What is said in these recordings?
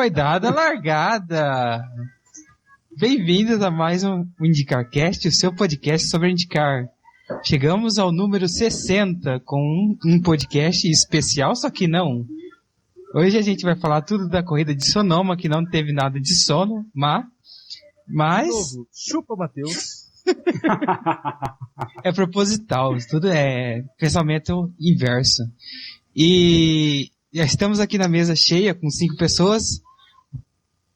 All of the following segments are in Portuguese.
foi dada a largada. Bem-vindos a mais um IndicarCast, o seu podcast sobre Indicar. Chegamos ao número 60 com um podcast especial, só que não. Hoje a gente vai falar tudo da corrida de Sonoma, que não teve nada de sono, mas... Chupa, Matheus. É proposital, tudo é pensamento inverso. E já estamos aqui na mesa cheia com 5 pessoas.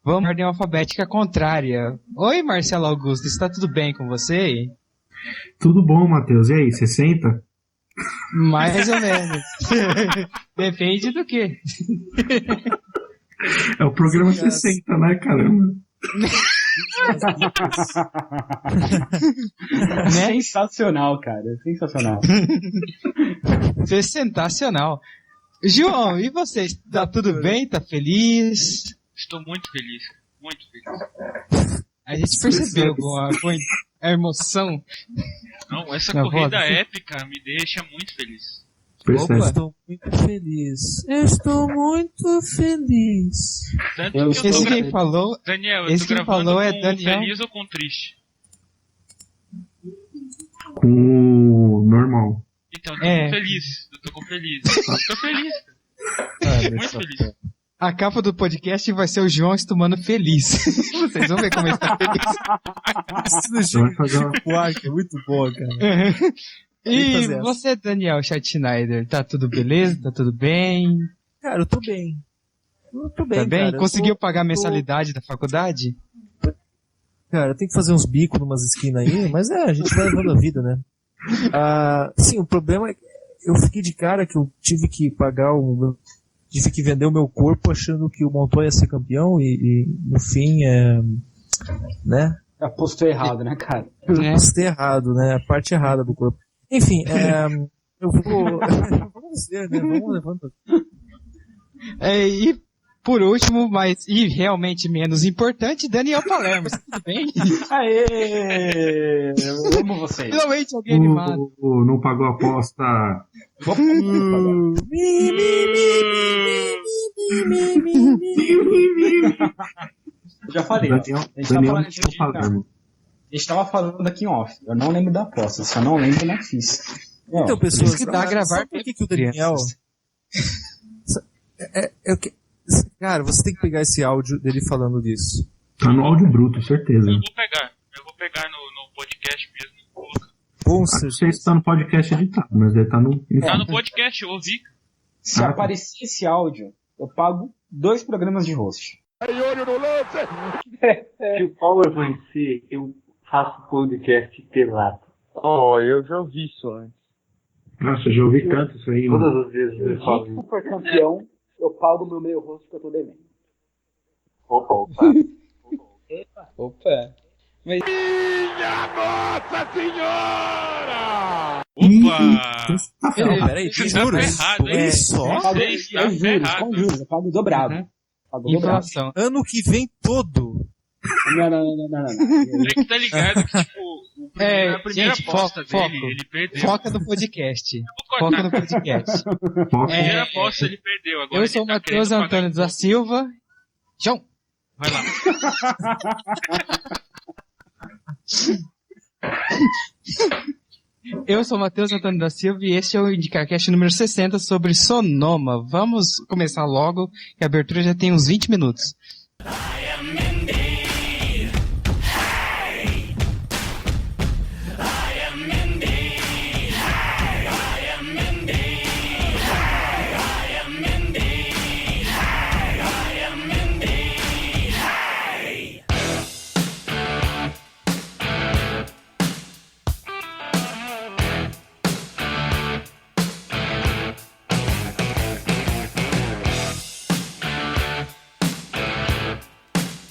Vamos na ordem alfabética contrária. Oi, Marcelo Augusto, está tudo bem com você? Tudo bom, Matheus. E aí, 60? Mais ou menos. Depende do quê? É o programa 60, né, caramba? Né? Sensacional, cara. Sensacional. Sensacional. João, e você? Está tudo bem? Tá feliz? Estou muito feliz. Muito feliz. A gente percebeu a emoção. Não, essa Na corrida voz. épica me deixa muito feliz. Percebe? Estou muito feliz. Estou muito feliz. Tanto que eu Esse tô quem falou, Daniel, eu esse tô quem gravando falou é com Daniel. feliz ou com triste? Com o normal. Então, eu tô É. com feliz. Eu tô com feliz. Tô feliz. Muito feliz. A capa do podcast vai ser o João tomando feliz. Vocês vão ver como ele está feliz. Isso Vai fazer uma... do Ark é muito bom, cara. E fazer essa. você, Daniel Schneider, tá tudo beleza? Tá tudo bem? Cara, eu tô bem. Eu tô bem, Tá bem? cara. Eu Conseguiu tô- pagar a tô- mensalidade da faculdade? Cara, tem que fazer uns bicos numas esquinas aí, mas a gente vai levando a vida, né? Sim, o problema é que eu fiquei de cara que eu tive que pagar tive que vender o meu corpo achando que o Montoya ia ser campeão e no fim, né? Apostou errado, né, cara? É. Postei errado, né? A parte errada do corpo. Enfim, eu vou... Vamos ver, né? Vamos levando... E por último, mas e realmente menos importante, Daniel Palermo. Tudo bem? Aê! Eu amo vocês. Finalmente alguém animado. Não pagou a aposta. Eu já falei, ó. Daniel, A gente Daniel tava Michel Palermo. A gente tava falando aqui em off. Eu não lembro da aposta, só não lembro como fiz. Ó, Então, pessoas, isso que dá a gravar sabe por que o Daniel... Cara, você tem que pegar esse áudio dele falando disso. Tá no áudio bruto, certeza. Eu vou pegar no podcast mesmo. Com Não certeza. sei se tá no podcast editado, mas deve estar no... Tá no podcast, eu ouvi. se aparecer esse áudio, eu pago 2 programas de host. Se qual eu vou ser, eu faço podcast pelado. Oh, eu já ouvi isso antes. Nossa, já ouvi tanto isso aí, mano. Todas as vezes eu falo Se isso. for campeão, eu pago meu meio rosto que eu tô devendo. Opa. Opa. Mas Opa! Tá ferrado. Peraí, Você tem tá juros? ferrado, hein? É só Eu pago Você está eu juros, ferrado. com juros, eu pago dobrado. Uhum. Pago dobrado. Inflação. ano que vem todo. Não. Ele que tá ligado que, tipo, a primeira gente, aposta foco. dele, ele perdeu. Foca no podcast. Vou Foca cortar. no podcast. Foca. A primeira aposta ele perdeu. Agora Eu sou o ele tá Matheus querendo Antônio pagar da Silva. João. Vai lá. Eu sou o Matheus Antônio da Silva e este é o IndicarCast número 60 sobre Sonoma. Vamos começar logo, que a abertura já tem uns 20 minutos.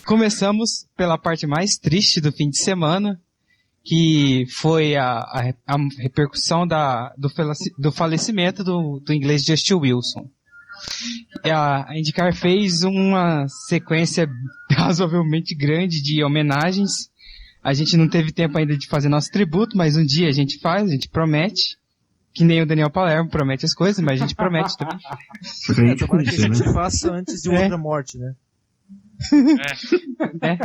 Começamos pela parte mais triste do fim de semana, que foi a repercussão do falecimento do inglês Justin Wilson. A IndyCar fez uma sequência razoavelmente grande de homenagens. A gente não teve tempo ainda de fazer nosso tributo, mas um dia a gente faz, a gente promete. Que nem o Daniel Palermo promete as coisas, mas a gente promete também. Pra gente Tomara que a conhecer, gente né? faça antes de É. outra morte, né? Né?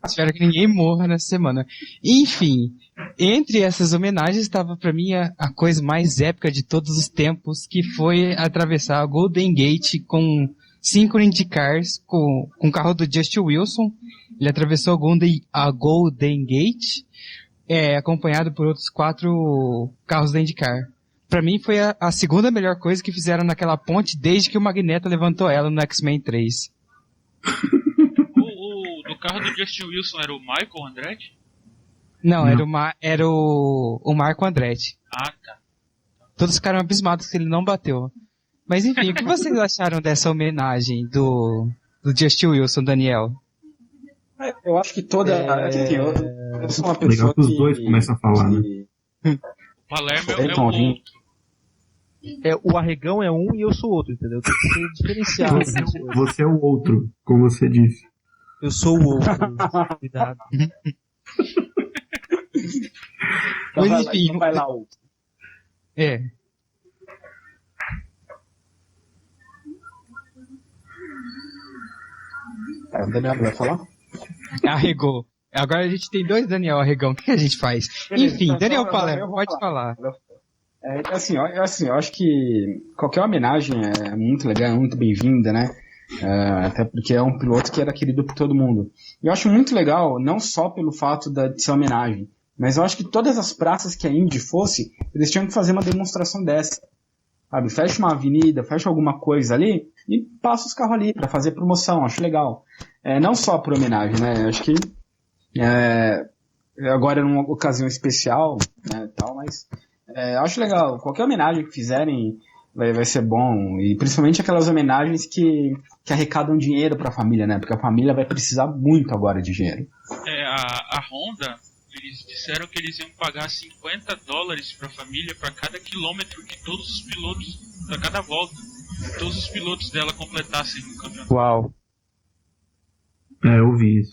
Espero que ninguém morra nessa semana. Enfim, entre essas homenagens estava pra mim a coisa mais épica de todos os tempos, que foi atravessar a Golden Gate com 5 IndyCars, com o carro do Justin Wilson. Ele atravessou a Golden Gate, acompanhado por outros 4 carros da IndyCar. Pra mim foi a segunda melhor coisa que fizeram naquela ponte desde que o Magneto levantou ela no X-Men 3. Do carro do Justin Wilson era o Michael Andretti? Não, era o Marco Andretti. Ah, tá. Todos ficaram abismados que ele não bateu. Mas enfim, o que vocês acharam dessa homenagem do Justin Wilson, Daniel? Eu acho que eu sou uma pessoa Legal que os dois começam a falar, né? O Palermo é o Tony. outro. O arregão é um e eu sou outro, entendeu? Tem que ser diferenciado. Você é o outro, como você disse. Eu sou o outro. Cuidado. Mas enfim, Então vai lá, o Daniel vai falar? arregou. Agora a gente tem 2 Daniel Arregão. O que a gente faz? Beleza, Enfim, então, Daniel eu Palermo, vou pode falar. Eu acho que qualquer homenagem é muito legal, é muito bem-vinda, né? Até porque é um piloto que era querido por todo mundo. Eu acho muito legal, não só pelo fato de ser homenagem, mas eu acho que todas as praças que a Indy fosse, eles tinham que fazer uma demonstração dessa. Sabe? Fecha uma avenida, fecha alguma coisa ali e passa os carros ali para fazer promoção, acho legal. Não só por homenagem, né? Acho que agora é numa ocasião especial, né, tal, mas acho legal. Qualquer homenagem que fizerem vai ser bom, e principalmente aquelas homenagens que arrecadam dinheiro para a família, né? Porque a família vai precisar muito agora de dinheiro. A Honda, eles disseram que eles iam pagar $50 para a família para cada quilômetro que todos os pilotos, para cada volta, que todos os pilotos dela completassem no campeonato. Uau. Eu vi isso.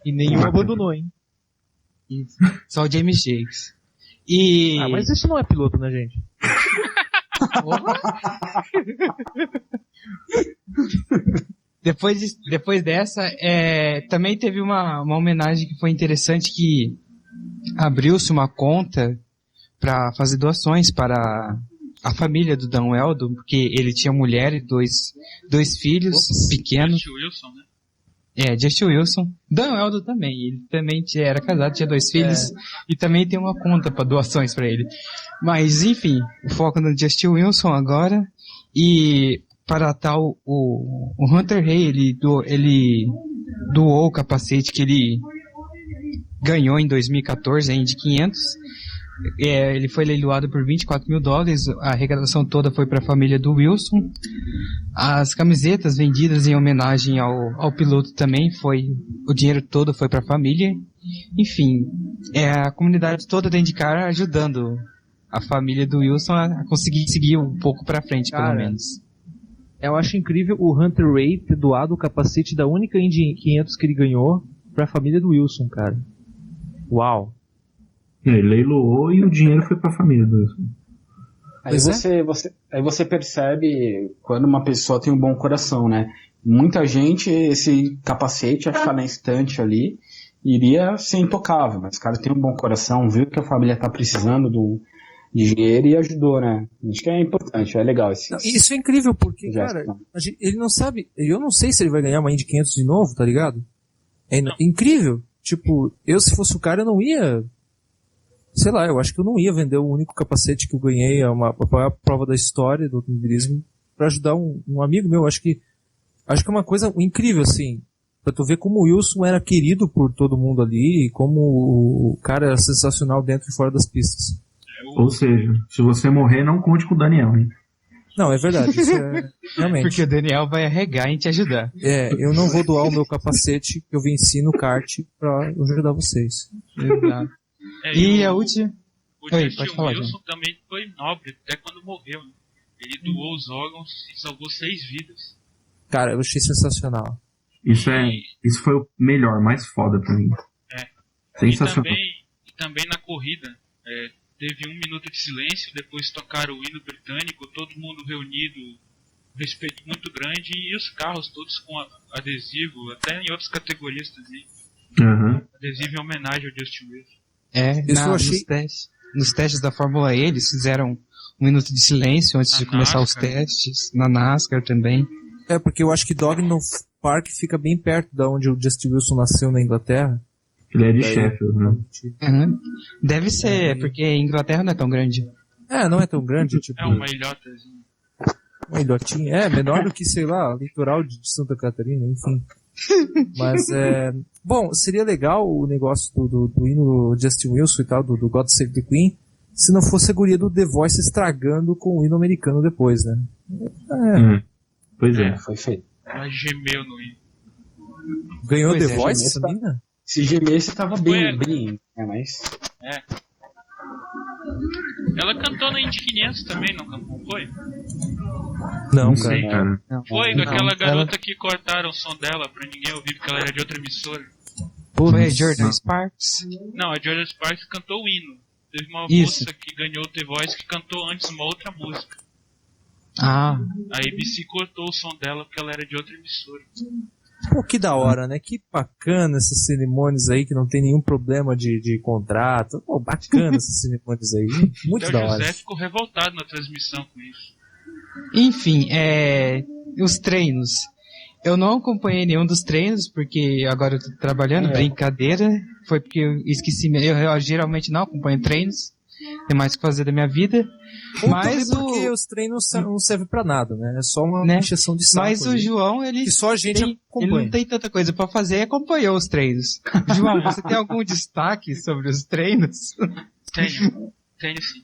E nenhum abandonou, hein? Só o James Jakes. E... mas isso não é piloto, né, gente? Depois dessa, também teve uma homenagem que foi interessante, que abriu-se uma conta para fazer doações para a família do Dan Weldon, porque ele tinha mulher e dois filhos pequenos. Justin Wilson, né? Justin Wilson. Dan Weldon também. Ele também era casado, tinha 2 filhos e também tem uma conta para doações para ele. Mas, enfim, o foco no Justin Wilson agora. E para tal, o Hunter Hay, ele doou o capacete que ele ganhou em 2014, a Indy 500. Ele foi leiloado por $24 mil. A arrecadação toda foi para a família do Wilson. As camisetas vendidas em homenagem ao piloto também o dinheiro todo foi para a família. Enfim, a comunidade toda da IndyCar ajudando a família do Wilson a conseguir seguir um pouco para frente, pelo menos. Eu acho incrível o Hunter Ray ter doado o capacete da única Indy 500 que ele ganhou para a família do Wilson, cara. Uau. Ele leiloou e o dinheiro foi pra família do Wilson. Aí você percebe quando uma pessoa tem um bom coração, né? Muita gente, esse capacete, ia ficar na estante ali, iria ser intocável, mas o cara tem um bom coração, viu que a família tá precisando de dinheiro e ajudou, né? Acho que é importante, é legal esse. Isso é incrível, porque, cara, ele não sabe, eu não sei se ele vai ganhar uma Indy 500 de novo, tá ligado? É incrível. Tipo, se fosse o cara, eu não ia... Sei lá, eu acho que eu não ia vender o único capacete que eu ganhei, a prova da história do automobilismo, pra ajudar um amigo meu. Acho que é uma coisa incrível, assim, pra tu ver como o Wilson era querido por todo mundo ali, e como o cara era sensacional dentro e fora das pistas. Ou seja, se você morrer, não conte com o Daniel, hein? Não, é verdade, isso é realmente. Porque o Daniel vai arregar em te ajudar. Eu não vou doar o meu capacete que eu venci no kart pra ajudar vocês. Exato. E a última... O Justin Wilson também foi nobre, até quando morreu. Né? Ele doou os órgãos e salvou 6 vidas. Cara, eu achei sensacional. Isso foi o melhor, mais foda pra mim. Sensacional. E também na corrida, teve 1 minuto de silêncio, depois tocaram o hino britânico, todo mundo reunido respeito muito grande, e os carros todos com adesivo, até em outras categorias também. Adesivo em homenagem ao Justin Wilson. Nos testes da Fórmula E, eles fizeram 1 minuto de silêncio antes de começar os testes. Na NASCAR também. Porque eu acho que Dogton Park fica bem perto da onde o Justin Wilson nasceu na Inglaterra. Ele é de Sheffield, né? Deve ser, porque a Inglaterra não é tão grande. Não é tão grande. Tipo, é uma ilhotazinha. Uma ilhotinha. Menor do que, sei lá, litoral de Santa Catarina, enfim. Mas, bom, seria legal o negócio do hino Justin Wilson e tal, do God Save the Queen, se não fosse a guria do The Voice estragando com o hino americano depois, né? Pois é. Foi feio. Ela gemeu no hino. Ganhou The Voice, essa mina? Se gemesse, tava bem, mas... Ela cantou na Indy 500 também, não foi? Não, sei, cara. Foi, com aquela garota que cortaram o som dela pra ninguém ouvir, porque ela era de outra emissora. Foi a Jordan Sparks? Não, a Jordan Sparks cantou o hino. Teve uma moça que ganhou o The Voice que cantou antes uma outra música. A ABC cortou o som dela porque ela era de outra emissora. Pô, que da hora, né? Que bacana essas cerimônias aí, que não tem nenhum problema de contrato. Pô, bacana essas cerimônias aí. Muito da hora. O José ficou revoltado na transmissão com isso. Enfim, os treinos. Eu não acompanhei nenhum dos treinos, porque agora eu tô trabalhando, brincadeira. Foi porque eu esqueci, eu geralmente não acompanho treinos. Tem mais o que fazer da minha vida. Mas porque os treinos não servem pra nada, né? É só uma injeção de saco. Mas o João, ele... Que só a gente acompanha. Ele não tem tanta coisa pra fazer e acompanhou os treinos. João, você tem algum destaque sobre os treinos? Tenho sim.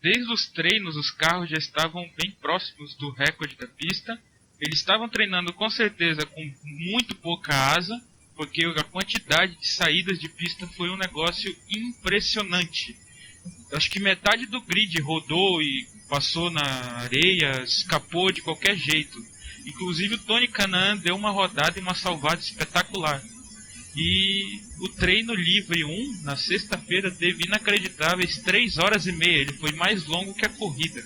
Desde os treinos, os carros já estavam bem próximos do recorde da pista. Eles estavam treinando com certeza com muito pouca asa, porque a quantidade de saídas de pista foi um negócio impressionante. Acho que metade do grid rodou e passou na areia, escapou de qualquer jeito. Inclusive o Tony Kanaan deu uma rodada e uma salvada espetacular. E o treino livre 1, na sexta-feira, teve inacreditáveis 3 horas e meia. Ele foi mais longo que a corrida.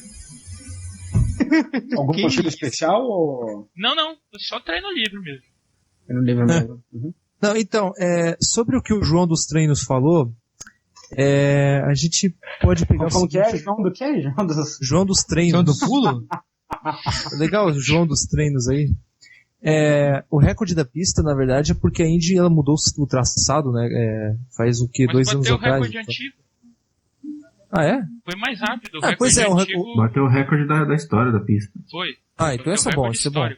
Algum motivo especial? Ou... Não, foi só treino livre mesmo. Treino livre mesmo. Não, então, sobre o que o João dos treinos falou, a gente pode pegar... Como que é? João do quê? João dos treinos. João do pulo? Legal, o João dos treinos aí. O recorde da pista, na verdade, é porque a Indy ela mudou o traçado, né? Faz o que? 2 anos atrás? Bateu o recorde antigo. Ah, é? Foi mais rápido. Pois é, antigo... bateu o recorde da história da pista. Foi. Então isso é bom, isso é bom.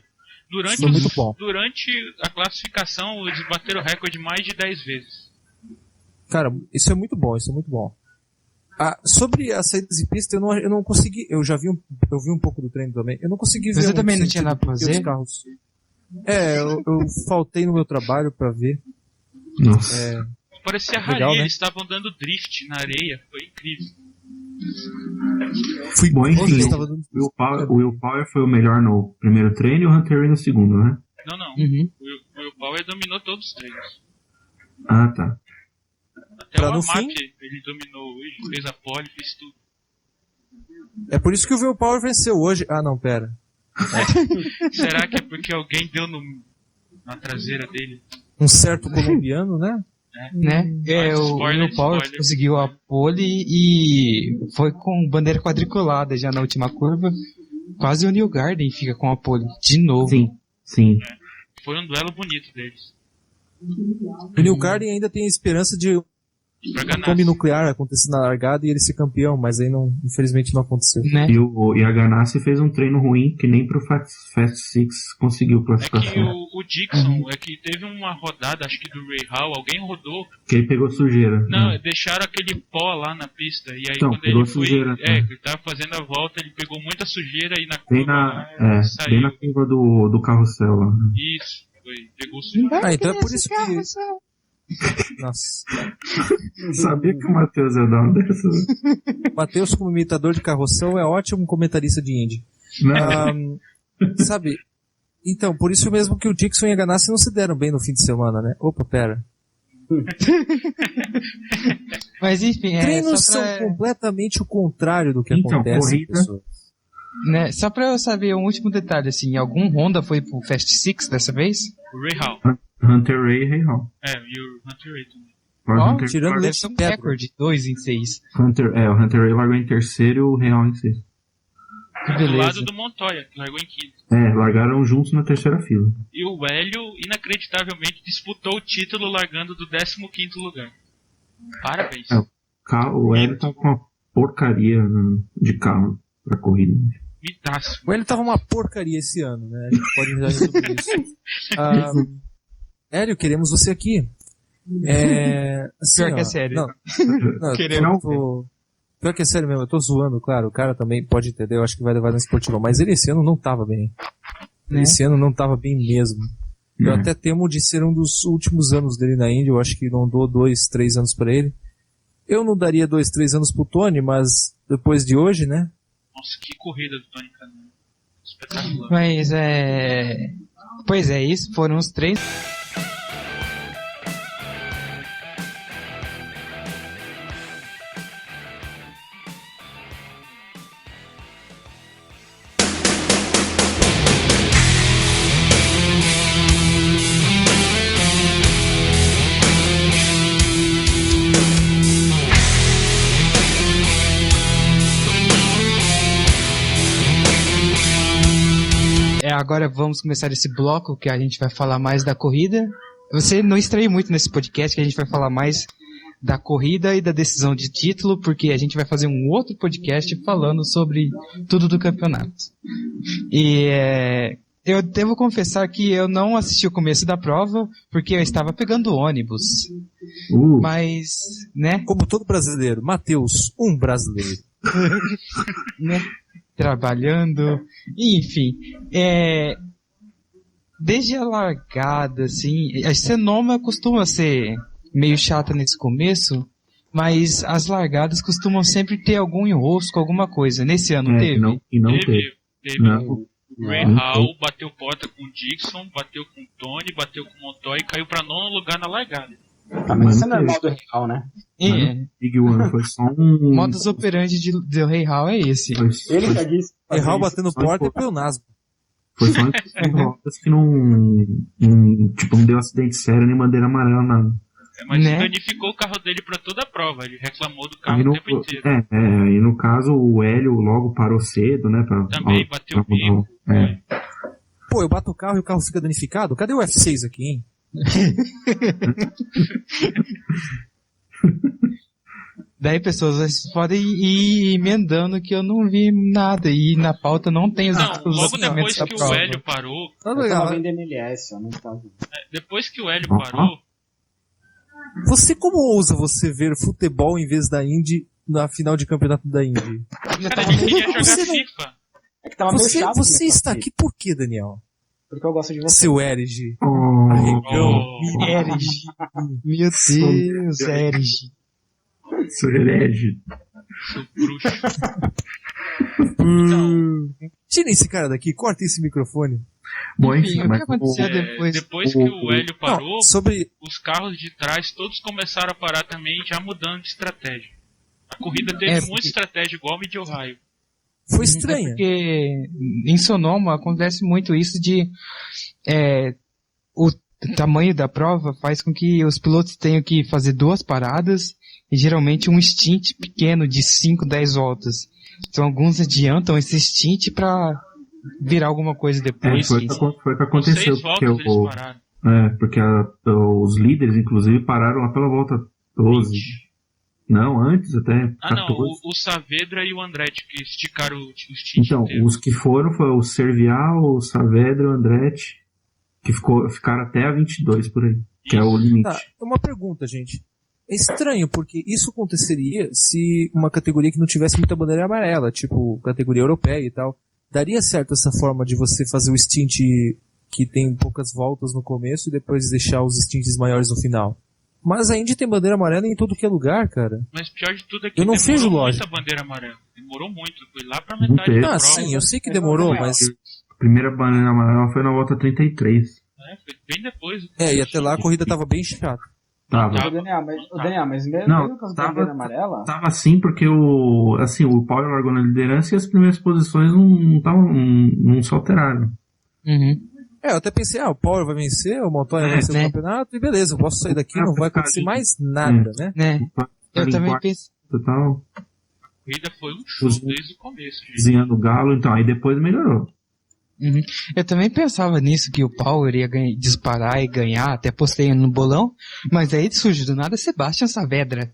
Durante a classificação, eles bateram o recorde mais de 10 vezes. Cara, isso é muito bom, sobre as saídas de pista, eu não consegui, eu vi um pouco do treino também, eu não consegui ver. Você também não tinha nada pra fazer? Carros. Eu faltei no meu trabalho pra ver. Nossa. Parecia rally, né? Eles estavam dando drift na areia, foi incrível. Bom, enfim, o Will Power foi o melhor no primeiro treino e o Hunter Ray no segundo, né? Não. O Will Power dominou todos os treinos. Ah, tá. Até o Amap ele dominou hoje, fez a pole, fez tudo. É por isso que o Will Power venceu hoje. Ah, não, pera. Será que é porque alguém deu na traseira dele? Um certo colombiano, né? O Will Power conseguiu a pole e foi com bandeira quadriculada já na última curva. Quase o New Garden fica com a pole de novo. Sim. Foi um duelo bonito deles. O New Garden ainda tem a esperança de bomba nuclear acontecer na largada e ele ser campeão, mas aí infelizmente não aconteceu. Né? E a Ganassi fez um treino ruim que nem pro Fast Six conseguiu classificação. É que o Dixon, é que teve uma rodada, acho que do Ray Hall, alguém rodou. Que ele pegou sujeira. Não, deixaram aquele pó lá na pista. E aí então, quando pegou ele foi. Sujeira, ele tava fazendo a volta, ele pegou muita sujeira e na curva. Saiu. Bem na curva do carrossel lá. Isso, pegou sujeira. Então é por isso que. Nossa. Sabia que o Matheus ia dar uma dessas. Matheus, como imitador de carroção, é ótimo comentarista de Indy. Sabe? Então, por isso mesmo que o Dixon e a Ganassi não se deram bem no fim de semana, né? Opa, pera. Mas enfim, treinos são completamente o contrário do que acontece. Né? Só pra eu saber um último detalhe, assim, algum Honda foi pro Fast Six dessa vez? O Ray Hall. Hunter Ray e Ray Hall. E o Hunter Ray também. Ó, tirando deve esse ser um Pedro. recorde, 2 em 6. O Hunter Ray largou em terceiro e o Ray Hall em sexto. Que Do beleza. lado do Montoya, que largou em quinto. Largaram juntos na terceira fila. E o Hélio, inacreditavelmente, disputou o título largando do 15º lugar. Parabéns. O Hélio tá com uma porcaria de carro pra corrida. Mitaço. O Hélio tava uma porcaria esse ano, né? A gente pode já resolver isso. Hélio, queremos você aqui. Assim, Pior que é sério. Não, Queremos. Pior que é sério mesmo, eu tô zoando, claro. O cara também pode entender, eu acho que vai levar no esportivo. Mas ele esse ano não tava bem. Esse ano não tava bem mesmo. Eu até temo de ser um dos últimos anos dele na Indy. Eu acho que não dou 2, 3 anos pra ele. Eu não daria 2, 3 anos pro Tony, mas depois de hoje, né? Nossa, que corrida do Tony Kanaan. Espetacular. Mas Pois é, isso foram os 3. Agora vamos começar esse bloco que a gente vai falar mais da corrida. Você não estranhe muito nesse podcast que a gente vai falar mais da corrida e da decisão de título, porque a gente vai fazer um outro podcast falando sobre tudo do campeonato. E eu devo confessar que eu não assisti o começo da prova, porque eu estava pegando ônibus. Mas, né? Como todo brasileiro, Matheus, um brasileiro. Né? Trabalhando, enfim, desde a largada, assim, a Sonoma costuma ser meio chata nesse começo, mas as largadas costumam sempre ter algum enrosco, alguma coisa. Nesse ano teve? Não teve. O Ray Hall bateu porta com o Dixon, bateu com o Tony, bateu com o Montoya e caiu pra 9º lugar na largada. Mas isso é normal do Real, né? Big One foi só um... Modus operandi do Ray Hall é esse. Ele já disse. Ray Hall batendo porta e pleonasmo. Foi só em rotas que não deu acidente sério nem bandeira amarela, nada. Mas né? danificou o carro dele pra toda a prova. Ele reclamou do carro o tempo inteiro. E no caso o Hélio logo parou cedo, né? Também bateu o bico. Pô, eu bato o carro e o carro fica danificado? Cadê o F6 aqui, hein? Daí pessoas vocês podem ir emendando que eu não vi nada e na pauta não tem os logo depois que prova. o Hélio parou. Eu tava vendo MLS, eu não estava. Depois que o Hélio parou. Você como ousa você ver futebol em vez da Indy na final de campeonato da Indy? Cara, a gente queria jogar FIFA. É que tava meio chato. Você está aqui por quê, Daniel? Porque eu gosto de você. Seu Erige. Erige. Meu Deus, Erige. Seu herege. Seu bruxo. Tira esse cara daqui, corta esse microfone. Bom, Enfim, enfim, o mas que aconteceu depois? Depois que o Hélio parou, Sobre... os carros de trás todos começaram a parar também, já mudando de estratégia. A corrida teve muita estratégia igual a Mid Ohio. Foi estranha. Porque em Sonoma acontece muito isso de o tamanho da prova faz com que os pilotos tenham que fazer 2 paradas e geralmente um stint pequeno de 5, 10 voltas. Então alguns adiantam esse stint para virar alguma coisa depois. Foi o que aconteceu. 6 voltas eles pararam. Porque os líderes, inclusive, pararam lá pela volta 12. 20. Não, antes até 14. Não, o Saavedra e o Andretti que esticaram o stint Então, inteiro. os que foram foi o Servial, o Saavedra e o Andretti, que ficaram até a 22 por aí, que é o limite. Tá, uma pergunta, gente. É estranho, porque isso aconteceria se uma categoria que não tivesse muita bandeira amarela, tipo categoria europeia e tal. Daria certo essa forma de você fazer o stint que tem poucas voltas no começo e depois deixar os stints maiores no final. Mas a Indy tem bandeira amarela em todo que é lugar, cara. Mas pior de tudo é que eu não demorou vejo muito lógica. a bandeira amarela. Demorou muito, foi lá pra metade da prova. Sim, eu sei que demorou, mas... A primeira bandeira amarela foi na volta 33. Foi bem depois. E até lá a corrida tava bem chata. Tava. Daniel, mas mesmo Não, com as bandeiras amarelas... Tava assim porque o Power largou na liderança e as primeiras posições não se alteraram. Uhum. Eu até pensei, o Power vai vencer, o Montoya vai vencer o campeonato, e beleza, eu posso sair daqui, não vai acontecer mais nada, né? Eu também pensei. Total. A corrida foi um show desde o começo. Desenhando o galo, então, aí depois melhorou. Uhum. Eu também pensava nisso, que o Power ia disparar e ganhar, até postei no bolão, mas aí surge do nada Sebastian Saavedra.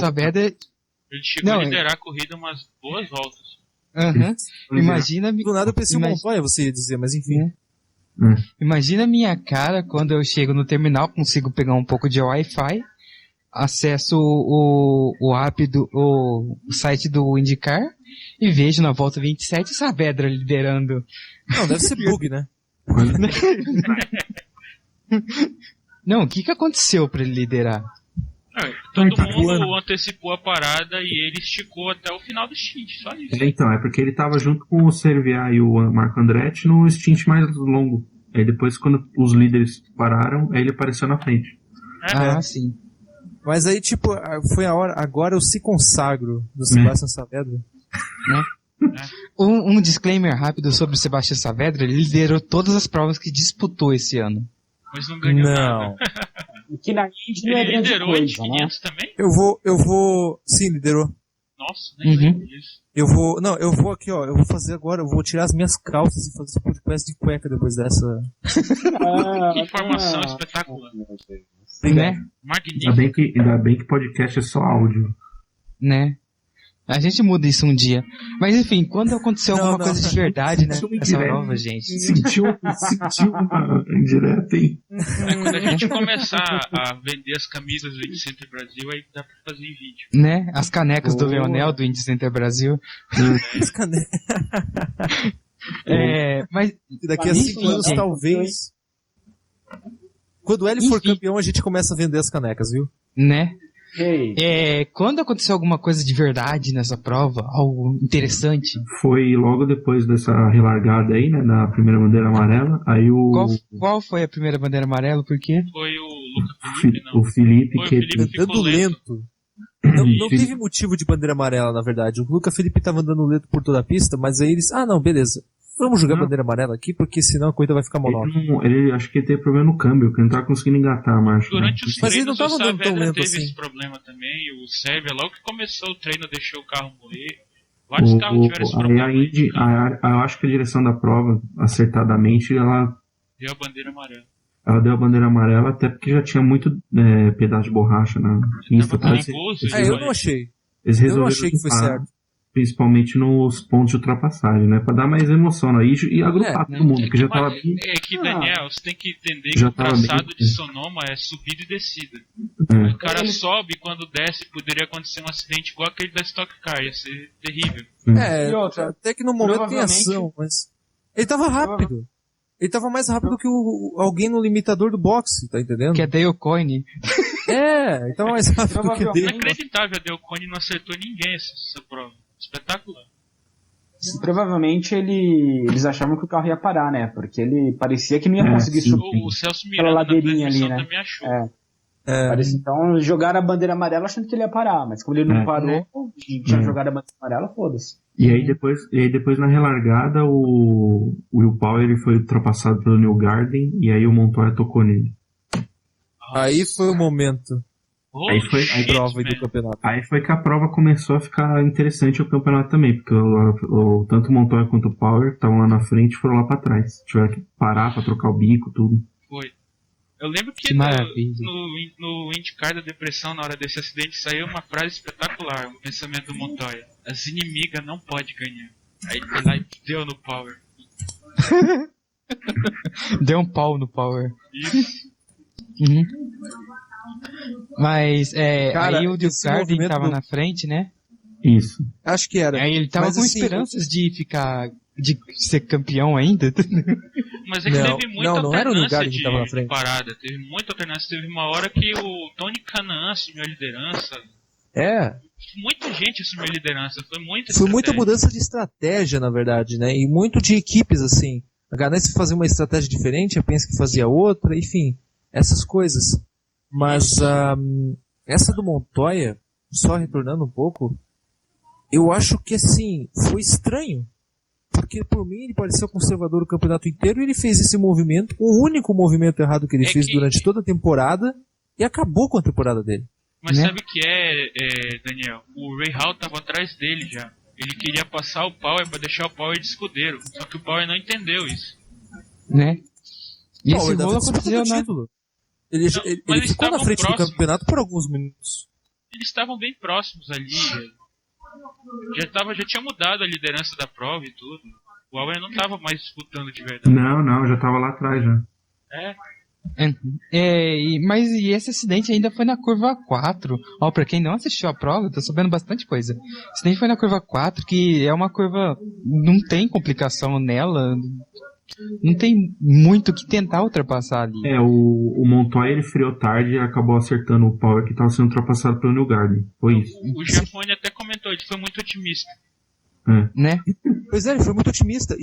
Saavedra... Ele chegou a liderar a corrida umas boas voltas. Uhum. Imagina... Do nada eu pensei o Montoya, você ia dizer, mas enfim. Imagina a minha cara quando eu chego no terminal, consigo pegar um pouco de Wi-Fi, acesso o app o site do IndyCar e vejo na volta 27 Saavedra liderando. Não, deve ser bug, né? Não, o que aconteceu pra ele liderar? Todo mundo antecipou a parada e ele esticou até o final do stint, só isso. Então, é porque ele tava junto com o Serviá e o Marco Andretti no stint mais longo. Aí depois, quando os líderes pararam, aí ele apareceu na frente. Sim. Mas aí, tipo, foi a hora, agora eu se consagro do Sebastian Saavedra. Um disclaimer rápido sobre o Sebastian Saavedra, ele liderou todas as provas que disputou esse ano. Mas não ganhou nada. Que na Indy não é Ele grande liderou coisa, em 500 também? Eu vou, sim, liderou. Nossa, nem lembro disso. Eu vou aqui, ó, eu vou fazer agora, eu vou tirar as minhas calças e fazer esse podcast de cueca depois dessa. Que informação espetacular. Né? Magnífico. Ainda bem que podcast é só áudio. Né? A gente muda isso um dia. Mas enfim, quando aconteceu alguma coisa de verdade, né? Essa prova, gente. Sentiu uma indireta, hein? Quando a gente começar a vender as camisas do Indy Center Brasil, aí dá pra fazer em vídeo. Né? As canecas do Leonel do Indy Center Brasil. As canecas. Mas daqui a 5 anos, talvez. Quando ele for campeão, a gente começa a vender as canecas, viu? Né? Quando aconteceu alguma coisa de verdade nessa prova, algo interessante? Foi logo depois dessa relargada aí, né, da primeira bandeira amarela, aí Qual foi a primeira bandeira amarela, por quê? Foi o Luca Felipe, não? O Felipe, foi, que andando lento. Não teve motivo de bandeira amarela, na verdade. O Luca Felipe tava andando lento por toda a pista, mas aí eles, não, beleza. Vamos jogar bandeira amarela aqui, porque senão a corrida vai ficar monótona. Ele acho que ele teve problema no câmbio, que ele não tava conseguindo engatar a marcha. Durante os mas ele não treinos, tava andando tão lento teve assim. esse problema também. O Sérvia, logo que começou o treino, deixou o carro morrer. Vários carros tiveram esse problema. Eu acho que a direção da prova, acertadamente, ela deu a bandeira amarela. Ela deu a bandeira amarela até porque já tinha muito pedaço de borracha na pista. Eu não achei. Eu não achei que foi certo. Principalmente nos pontos de ultrapassagem, né? Pra dar mais emoção, né? E agrupar todo mundo, que já tava bem... Daniel, você tem que entender que o traçado de Sonoma é subida e descida. O cara sobe, quando desce, poderia acontecer um acidente igual aquele da Stock Car, ia ser terrível. E outra, até que no momento tem ação, mas... Ele tava rápido. Ele tava mais rápido que alguém no limitador do boxe, tá entendendo? Que é Dale Coyne. Ele tava mais rápido que dele. Inacreditável, a Dale Coyne não acertou ninguém essa prova. Espetacular. Provavelmente eles achavam que o carro ia parar, né? Porque ele parecia que não ia conseguir subir. O Celso Miranda na ladeirinha ali, né? também achou. Parecia, então jogaram a bandeira amarela achando que ele ia parar, mas como ele não parou, tinha jogado a bandeira amarela, foda-se. E aí depois na relargada o Will Power ele foi ultrapassado pelo New Garden e aí o Montoya tocou nele. Aí foi o momento. Aí foi a prova do campeonato. Aí foi que a prova começou a ficar interessante o campeonato também, porque tanto o Montoya quanto o Power estavam lá na frente e foram lá pra trás. Tiveram que parar pra trocar o bico, tudo. Foi. Eu lembro que no IndyCar da depressão, na hora desse acidente, saiu uma frase espetacular, um pensamento do Montoya. As inimigas não podem ganhar. Aí ele foi lá e deu no Power. Deu um pau no Power. Isso. Mas, cara, aí o Dale Garden tava na frente, né? Isso. Acho que era. Aí ele tava com esperanças de ser campeão ainda. Mas é que teve muita alternância que tava na frente. de parada. Teve muita alternância. Teve uma hora que o Tony Kanaan assumiu a liderança. Muita gente assumiu a liderança. Foi muita mudança de estratégia, na verdade, né? E muito de equipes, assim. A Ganassi fazia uma estratégia diferente, a Penske fazia outra, enfim. essas coisas. Mas essa do Montoya, só retornando um pouco, eu acho que assim, foi estranho. Porque por mim ele pareceu conservador o campeonato inteiro e ele fez esse movimento, o único movimento errado que ele fez durante toda a temporada, e acabou com a temporada dele. Mas sabe o que Daniel? O Ray Hall tava atrás dele já. Ele queria passar o Power pra deixar o Power de escudeiro. Só que o Power não entendeu isso. Né? E Não, esse ele rolo tava aconteceu, disputando né? título. Ele eles ficou na estavam frente do próximos. campeonato por alguns minutos. Eles estavam bem próximos ali. Já tinha mudado a liderança da prova e tudo. O Power não tava mais disputando de verdade. Não, já tava lá atrás já. Mas esse acidente ainda foi na curva 4. Ó, pra quem não assistiu a prova, eu tô sabendo bastante coisa. Esse acidente foi na curva 4, que é uma curva. Não tem complicação nela. Não tem muito o que tentar ultrapassar ali. O Montoya ele freou tarde e acabou acertando o Power que estava sendo ultrapassado pelo Newgarden. Foi isso. O Giafone até comentou, ele foi muito otimista. Né? Pois é, ele foi muito otimista.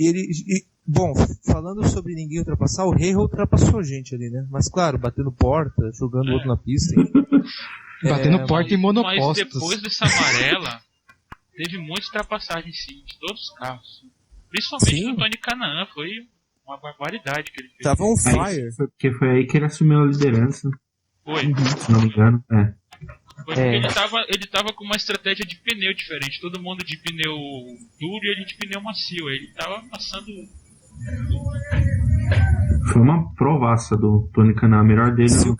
Bom, falando sobre ninguém ultrapassar, o Rei ultrapassou a gente ali, né? Mas claro, batendo porta, jogando o outro na pista. Batendo porta em monopostos. Mas depois dessa amarela, teve muita ultrapassagem sim, de todos os carros. Principalmente do Tony Kanaan, foi uma barbaridade que ele fez. Tava on fire. Porque foi aí que ele assumiu a liderança. Foi. Se não me engano, Foi porque ele tava com uma estratégia de pneu diferente. Todo mundo de pneu duro e ele de pneu macio. Ele tava passando. Foi uma provaça do Tony Kanaan, a melhor dele. Se o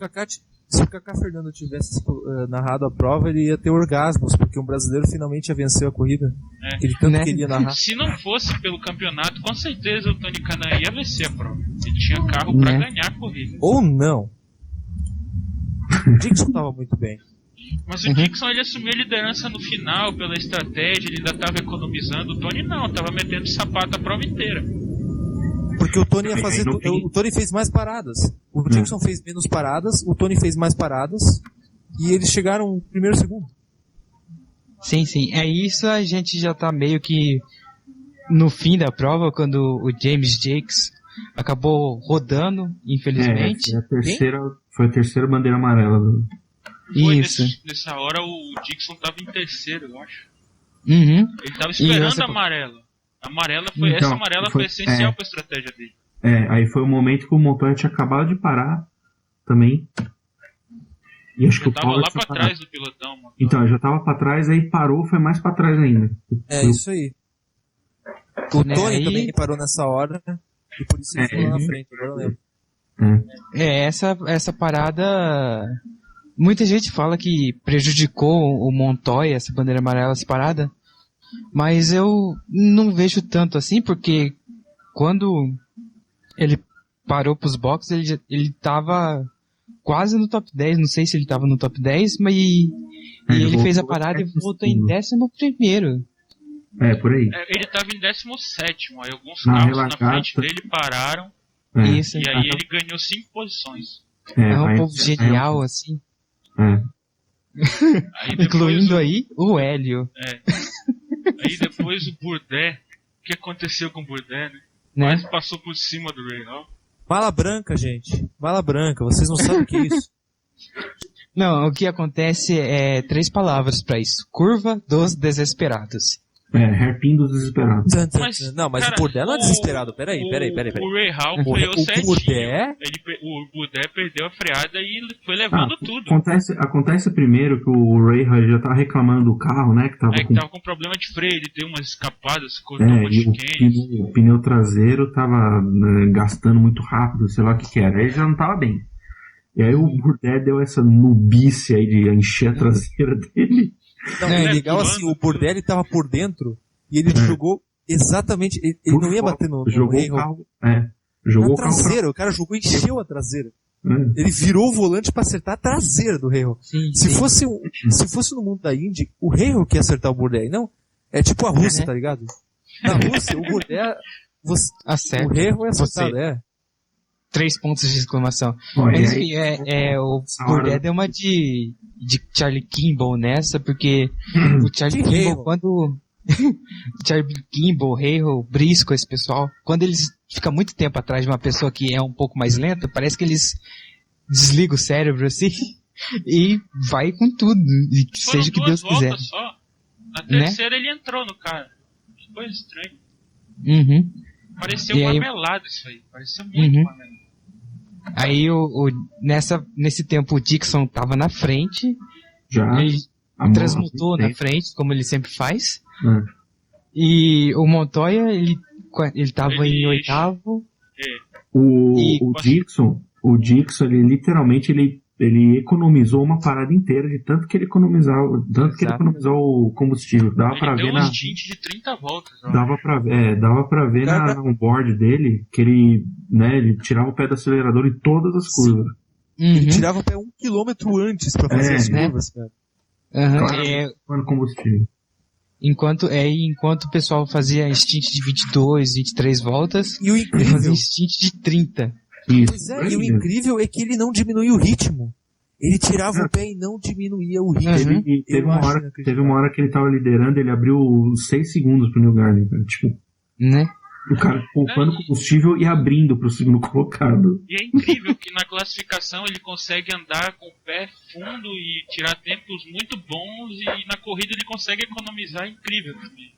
Kaká Fernando tivesse narrado a prova, ele ia ter orgasmos, porque um brasileiro finalmente ia vencer a corrida. Que ele tanto queria narrar. Se não fosse pelo campeonato, com certeza o Tony Kanaan ia vencer a prova. Ele tinha carro pra ganhar a corrida. Ou não. O Dixon tava muito bem. Mas o Dixon ele assumiu a liderança no final pela estratégia, ele ainda tava economizando. O Tony não, tava metendo sapato a prova inteira. Porque o Tony ia fazer. O Tony fez mais paradas. O Dixon fez menos paradas, o Tony fez mais paradas. E eles chegaram primeiro e segundo. Sim. É isso, a gente já tá meio que no fim da prova, quando o James Jakes acabou rodando, infelizmente. Foi a terceira bandeira amarela. Isso. Nessa hora o Dixon tava em terceiro, eu acho. Ele tava esperando a amarela. Essa amarela foi essencial pra estratégia dele. Aí foi o momento que o Montoya tinha acabado de parar também. E acho que o tava lá pra trás do pilotão, mano. Então, já tava pra trás, aí parou, foi mais pra trás ainda. Isso aí. O Tony também parou nessa hora, e por isso ele ficou lá na frente, agora eu lembro. Essa parada. Muita gente fala que prejudicou o Montoya, essa bandeira amarela, essa parada. Mas eu não vejo tanto assim, porque quando ele parou pros boxes, ele tava quase no top 10. Não sei se ele tava no top 10, mas ele fez a parada e voltou em 11º. Por aí. Ele tava em 17º, aí alguns carros na frente dele pararam. Isso, e aí ele ganhou 5 posições. É um povo genial, assim. Incluindo aí o Hélio. Aí depois o Bourdais. O que aconteceu com o Bourdais, né? Mas passou por cima do Ray Hall. Mala branca, gente. Mala branca. Vocês não sabem o que é isso. Não, o que acontece é 3 palavras pra isso. Curva dos desesperados. Hairpin dos desesperados. Mas o Bourdais não é desesperado. Peraí. O Ray Hall freou certinho. O Bourdais perdeu a freada e foi levando tudo. Acontece primeiro que o Ray Hall já tava reclamando do carro, né? Que tava com problema de freio, ele deu umas escapadas, cortou uma chicane. O pneu traseiro tava gastando muito rápido, sei lá o que era. Aí já não tava bem. E aí o Bourdais deu essa nubice aí de encher a traseira dele. Não, é legal assim, o Bourdais ele tava por dentro e ele jogou exatamente. Ele não ia bater no carro. Jogou na traseira, o cara jogou e encheu a traseira. Ele virou o volante pra acertar a traseira do Rahal. Se fosse no mundo da Indy, o Rahal que ia acertar o Bourdais, não? É tipo a Rússia, tá ligado? Na Rússia, o Bourdais. O Rahal é acertado, 3 pontos de exclamação. Mas enfim, o Bourdais deu uma de Charlie Kimball nessa, porque o Charlie Kimball, quando Charlie Kimball, Rahal, Briscoe, esse pessoal, quando eles ficam muito tempo atrás de uma pessoa que é um pouco mais lenta, parece que eles desliga o cérebro assim e vai com tudo, e seja o que Deus quiser. Voltas só. Na terceira ele entrou no cara. Que coisa estranha. Uhum. Pareceu E aí- marmelada isso aí. Pareceu muito Uhum. marmelada. Aí nesse tempo o Dixon tava na frente, Já. ele a mão transmutou na na frente, como ele sempre faz. É. E o Montoya, ele tava Ele- em oitavo. E- O Dixon, ele literalmente ele economizou uma parada inteira de tanto que ele economizou o combustível. Dava pra Ele ver deu um na. stint de 30 voltas. ó. Dava pra ver na onboard dele que ele tirava o pé do acelerador em todas as curvas. Ele Uhum. tirava o pé 1 km antes pra fazer É, as né? curvas, cara. Aham, Claramente no combustível. enquanto o pessoal fazia stint de 22, 23 voltas, E o ele fazia incrível, stint de 30. pois é, e o incrível é que ele não diminuía o ritmo. Ele tirava o pé e não diminuía o ritmo. Uhum. Teve Eu uma acho hora inacreditável. que ele tava liderando, ele abriu 6 segundos pro New Garden, cara. Tipo, Né? o cara poupando combustível e abrindo pro segundo colocado. E é incrível que na classificação ele consegue andar com o pé fundo e tirar tempos muito bons, e na corrida ele consegue economizar, incrível também.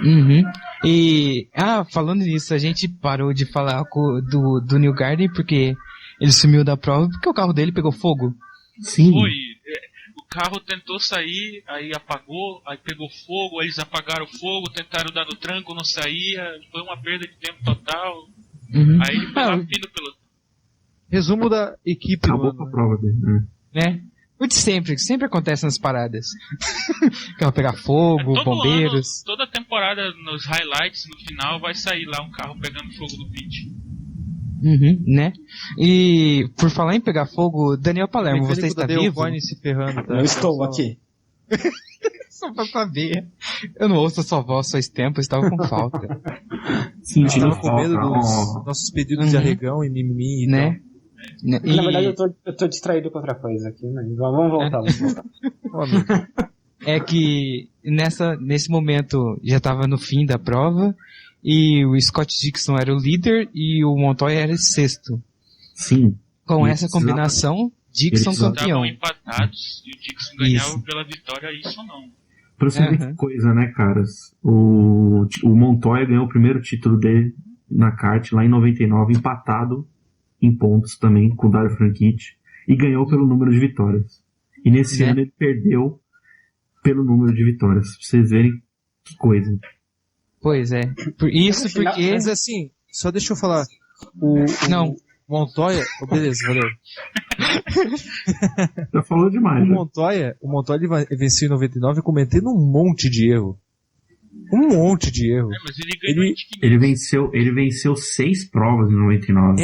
Uhum. E, falando nisso, a gente parou de falar do New Garden porque ele sumiu da prova porque o carro dele pegou fogo. Sim. Foi. O carro tentou sair, aí apagou, aí pegou fogo, aí eles apagaram o fogo, tentaram dar no tranco, não saía, foi uma perda de tempo total. Uhum. Aí ele foi lá fim do pelotão. Resumo da equipe, Acabou com a prova dele. Né? Né? O de sempre acontece nas paradas. Carro pegar fogo, Todo bombeiros. ano, toda temporada nos highlights, no final, vai sair lá um carro pegando fogo no pit. Uhum, né? E por falar em pegar fogo, Daniel Palermo, você está vivo? se ferrando, tá? Eu estou aqui. Só pra saber. Eu não ouço a sua voz faz tempo, eu estava com falta. Sentindo Tava com medo falta, dos ó. nossos pedidos de Uhum. arregão e mimimi e Né? Né? Na verdade, eu tô distraído com outra coisa aqui, né? Vamos voltar. tal. Ó, amigo. É que nesse momento já estava no fim da prova e o Scott Dixon era o líder e o Montoya era o sexto. Sim. Com Eles essa combinação, Dixon eles campeão. Estavam empatados e o Dixon ganhava Isso. pela vitória, isso não. Pra você ver Uhum. que coisa, né, caras? O Montoya ganhou o primeiro título dele na kart lá em 99, empatado em pontos também com o Dario Franchitti, e ganhou pelo número de vitórias. E nesse Né? ano ele perdeu pelo número de vitórias. Pra vocês verem que coisa. Pois é. Isso No final- porque... Mas assim, só deixa eu falar. O Não. Montoya... beleza, valeu. Já falou demais, né? O Montoya ele venceu em 99 cometendo um monte de erro. Um monte de erro. É, mas ele ganhou Ele- Ele venceu 6 provas em 99.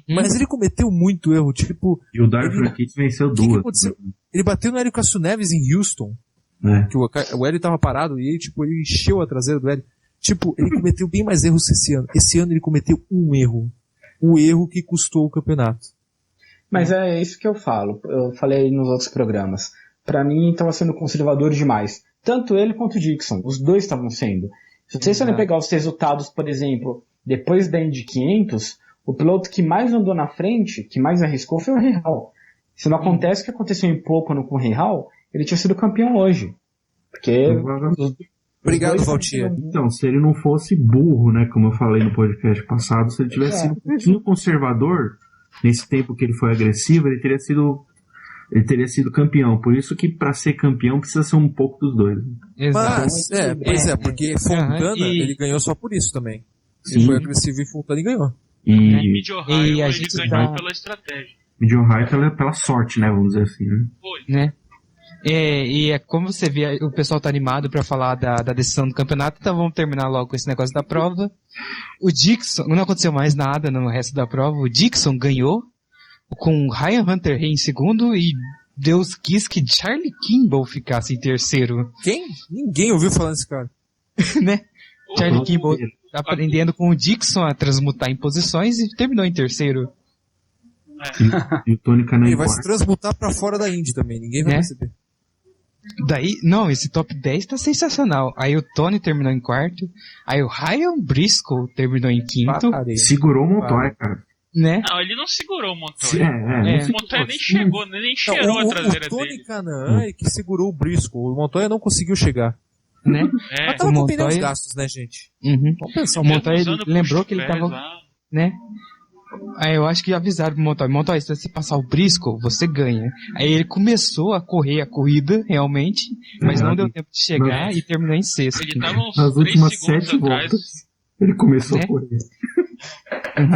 Mas ele cometeu muito erro. Tipo, E o Dario Ele- Franchitti venceu que 2. aconteceu? Ele bateu no Hélio Castro Neves em Houston. Né? Que o Hélio tava parado e ele encheu a traseira do Hélio. Tipo, ele cometeu bem mais erros esse ano. Esse ano ele cometeu um erro. O erro que custou o campeonato. Mas é isso que eu falo. Eu falei nos outros programas. Pra mim, estava sendo conservador demais. Tanto ele quanto o Dixon. Os dois estavam sendo. Se vocês forem pegar os resultados, por exemplo, depois da Indy 500, o piloto que mais andou na frente, que mais arriscou, foi o Rahal. Se não acontece o que aconteceu em Pocono com o Rahal, ele tinha sido campeão hoje. Porque... Obrigado, dois Valtinha. estavam sendo- Então, se ele não fosse burro, né, como eu falei no podcast passado, se ele tivesse sido um pouquinho conservador, nesse tempo que ele foi agressivo, ele teria sido campeão. Por isso que para ser campeão precisa ser um pouco dos dois. Exato. Mas, pois é, porque Fontana, e- ele ganhou só por isso também. Sim. Ele foi agressivo em Fontana e ganhou. E Mid Ohio, E a ele gente ganhou tá- pela estratégia. John High pela sorte, né, vamos dizer assim, né? Foi. Né? E como você vê, o pessoal tá animado pra falar da decisão do campeonato, então vamos terminar logo com esse negócio da prova. O Dixon, não aconteceu mais nada no resto da prova, o Dixon ganhou, com Ryan Hunter em segundo, e Deus quis que Charlie Kimball ficasse em terceiro, Quem? Ninguém ouviu falar desse cara. né? Charlie O- Kimball aprendendo com o Dixon a transmutar em posições e terminou em terceiro. E o Tony Canaan Ele vai se transmutar pra fora da Indy também, ninguém vai Né? perceber. Daí, não, esse top 10 tá sensacional. Aí o Tony terminou em quarto, aí o Ryan Briscoe terminou em quinto, Parei. segurou o Montoya, cara. Né? Não, ele não segurou o Montoya. É. O Montoya nem chegou, nem cheirou a traseira o Tony dele. Kanaan é que segurou o Briscoe. O Montoya não conseguiu chegar. Né? Mas tava com pneus gastos, né, gente? Uhum. Vamos pensar O um pouco. Montoya lembrou que ele tava... Lá. Né? Aí eu acho que avisaram pro Montoya, se você passar o Briscoe, você ganha. Aí ele começou a correr a corrida, realmente, mas não deu tempo de chegar e terminou em sexto. Ele tava uns Nas 3 últimas segundos 7 atrás. voltas, ele começou Né? a correr.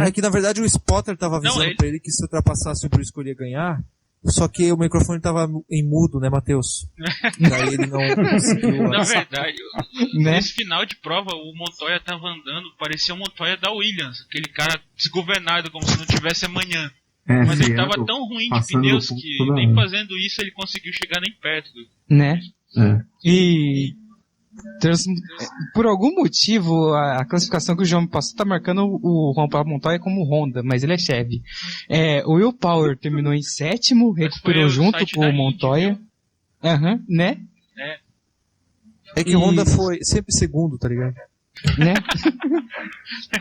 É que na verdade o spotter tava avisando pra ele que se ultrapassasse o Briscoe ele ia ganhar, só que o microfone tava em mudo, né, Matheus? Daí ele não conseguiu. Na verdade, Né? nesse final de prova, o Montoya tava andando, parecia o Montoya da Williams, aquele cara desgovernado, como se não tivesse amanhã. Mas ele tava tão ruim de passando pneus no ponto que toda nem hora. fazendo isso ele conseguiu chegar nem perto do... Né? É. E por algum motivo a classificação que o João me passou tá marcando o Juan Pablo Montoya como Honda, mas ele é Chevy. O Will Power terminou em sétimo, recuperou o junto site com da o Indy, Montoya. Né? É que o Honda foi sempre segundo, tá ligado? Né?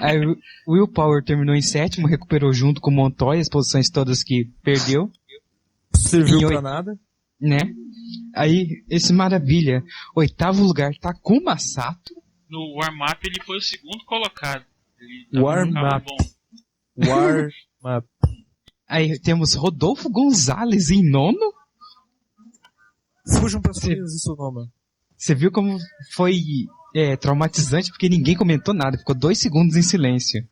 Aí o Will Power terminou em sétimo, recuperou junto com o Montoya as posições todas que perdeu. Serviu Em pra nada. Né? Aí, esse maravilha, oitavo lugar tá com o Masato. No warm-up ele foi o segundo colocado. Ele tava Warm-up. num carro bom. Warm-up. Aí temos Rodolfo Gonzalez em nono. Fujam pras colinas de Sonoma. Você viu como foi traumatizante, porque ninguém comentou nada, ficou 2 segundos em silêncio.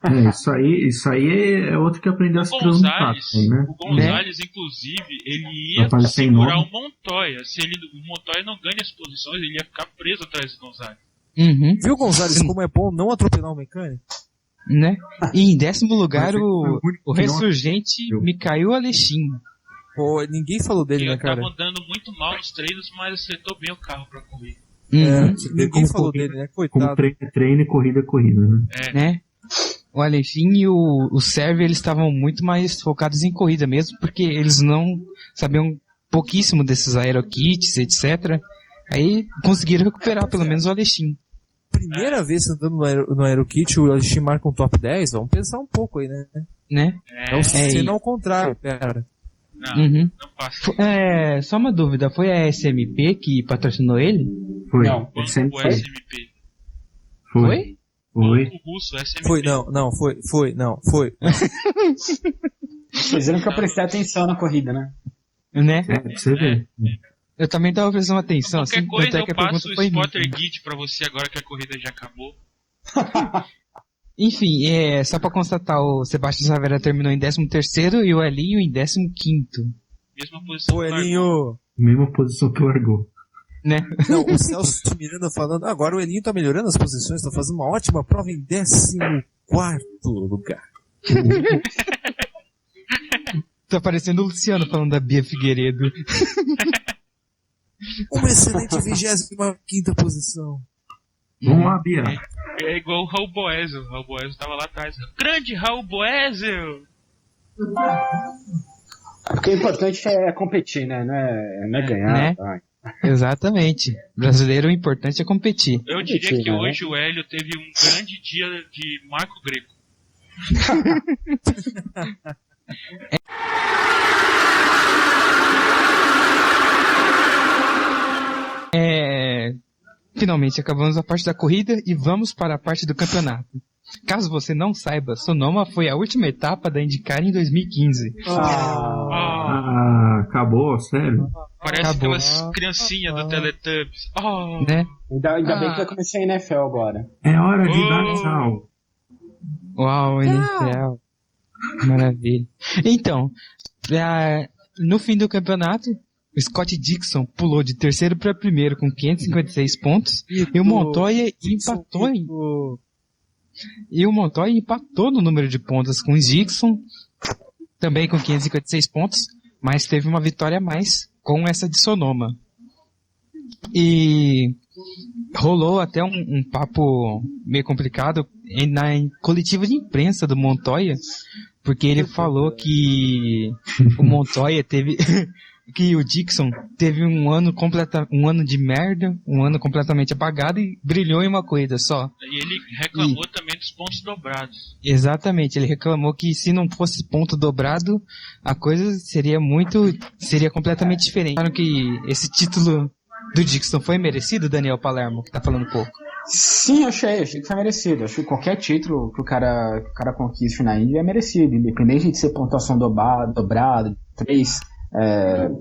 Isso aí é outro que aprendeu a se transmutar, né? O Gonzalez, inclusive, ele ia Aparecer em segurar nono. o Montoya. Se o Montoya não ganha as posições, ele ia ficar preso atrás do Gonzalez. Uhum. Viu, Gonzalez, como é bom não atropelar o mecânico? Né? E em décimo lugar, Mas o ressurgente Mikhail Alexin. Pô, ninguém falou dele, Ele né, cara? tava andando muito mal nos treinos, mas acertou bem o carro pra correr. Uhum. Ninguém como falou corrida- dele, né? Como Coitado. treino e corrida, né? Né? O Alexin e o Sérvio, eles estavam muito mais focados em corrida mesmo, porque eles não sabiam pouquíssimo desses aerokits, etc. Aí conseguiram recuperar pelo menos o Alexin. Primeira vez andando no AeroKit, o Alexin marca um top 10, vamos pensar um pouco aí, né? Né? Se não ao contrário, pera. Não, Uhum. não passa. Só uma dúvida, foi a SMP que patrocinou ele? Foi. Não. O SMP. SMP. Foi. O russo, o SMP. Foi, não, foi. Vocês viram que eu prestei atenção na corrida, né? Né? Pra você ver. Eu também tava prestando atenção, Qualquer assim, coisa até eu que a passo pergunta o foi Spotter minha. Guide pra você agora que a corrida já acabou. Enfim, só pra constatar, o Sebastião Savera terminou em 13º e o Elinho em 15º. Mesma posição. Pô, que o Largou. Elinho. Mesma posição que largou. Né? Não, o Celso Miranda falando, agora o Elinho tá melhorando as posições, tá fazendo uma ótima prova em 14º lugar. Tá parecendo o Luciano falando da Bia Figueiredo. Uma excelente 25ª posição. Vamos lá, Bia. É igual o Raul Boesel. O Raul Boesel tava lá atrás. Grande Raul Boesel! Porque o importante é competir, né? Não é ganhar. Né? Tá? Exatamente. Brasileiro, o importante é competir. Eu diria que né? hoje o Hélio teve um grande dia de Marco Greco. Finalmente acabamos a parte da corrida e vamos para a parte do campeonato. Caso você não saiba, Sonoma foi a última etapa da IndyCar em 2015. Acabou, sério? Parece Acabou. aquelas criancinhas do Teletubbies. Né? Ainda bem que vai começar a NFL agora. É hora de dar tchau. Uau, NFL. Maravilha. Então, no fim do campeonato, o Scott Dixon pulou de terceiro para primeiro com 556 pontos e o Montoya empatou no número de pontos com o Dixon, também com 556 pontos, mas teve uma vitória a mais com essa de Sonoma. E rolou até um papo meio complicado na coletiva de imprensa do Montoya, porque ele falou que o Montoya teve que o Dixon teve um ano de merda, um ano completamente apagado e brilhou em uma corrida só. E ele reclamou também dos pontos dobrados. Exatamente, ele reclamou que se não fosse ponto dobrado, a coisa seria completamente diferente. Acharam que esse título do Dixon foi merecido, Daniel Palermo, que tá falando pouco? Sim, achei que foi merecido. Acho que qualquer título que o cara conquiste na Indy é merecido, independente de ser pontuação dobrada, 3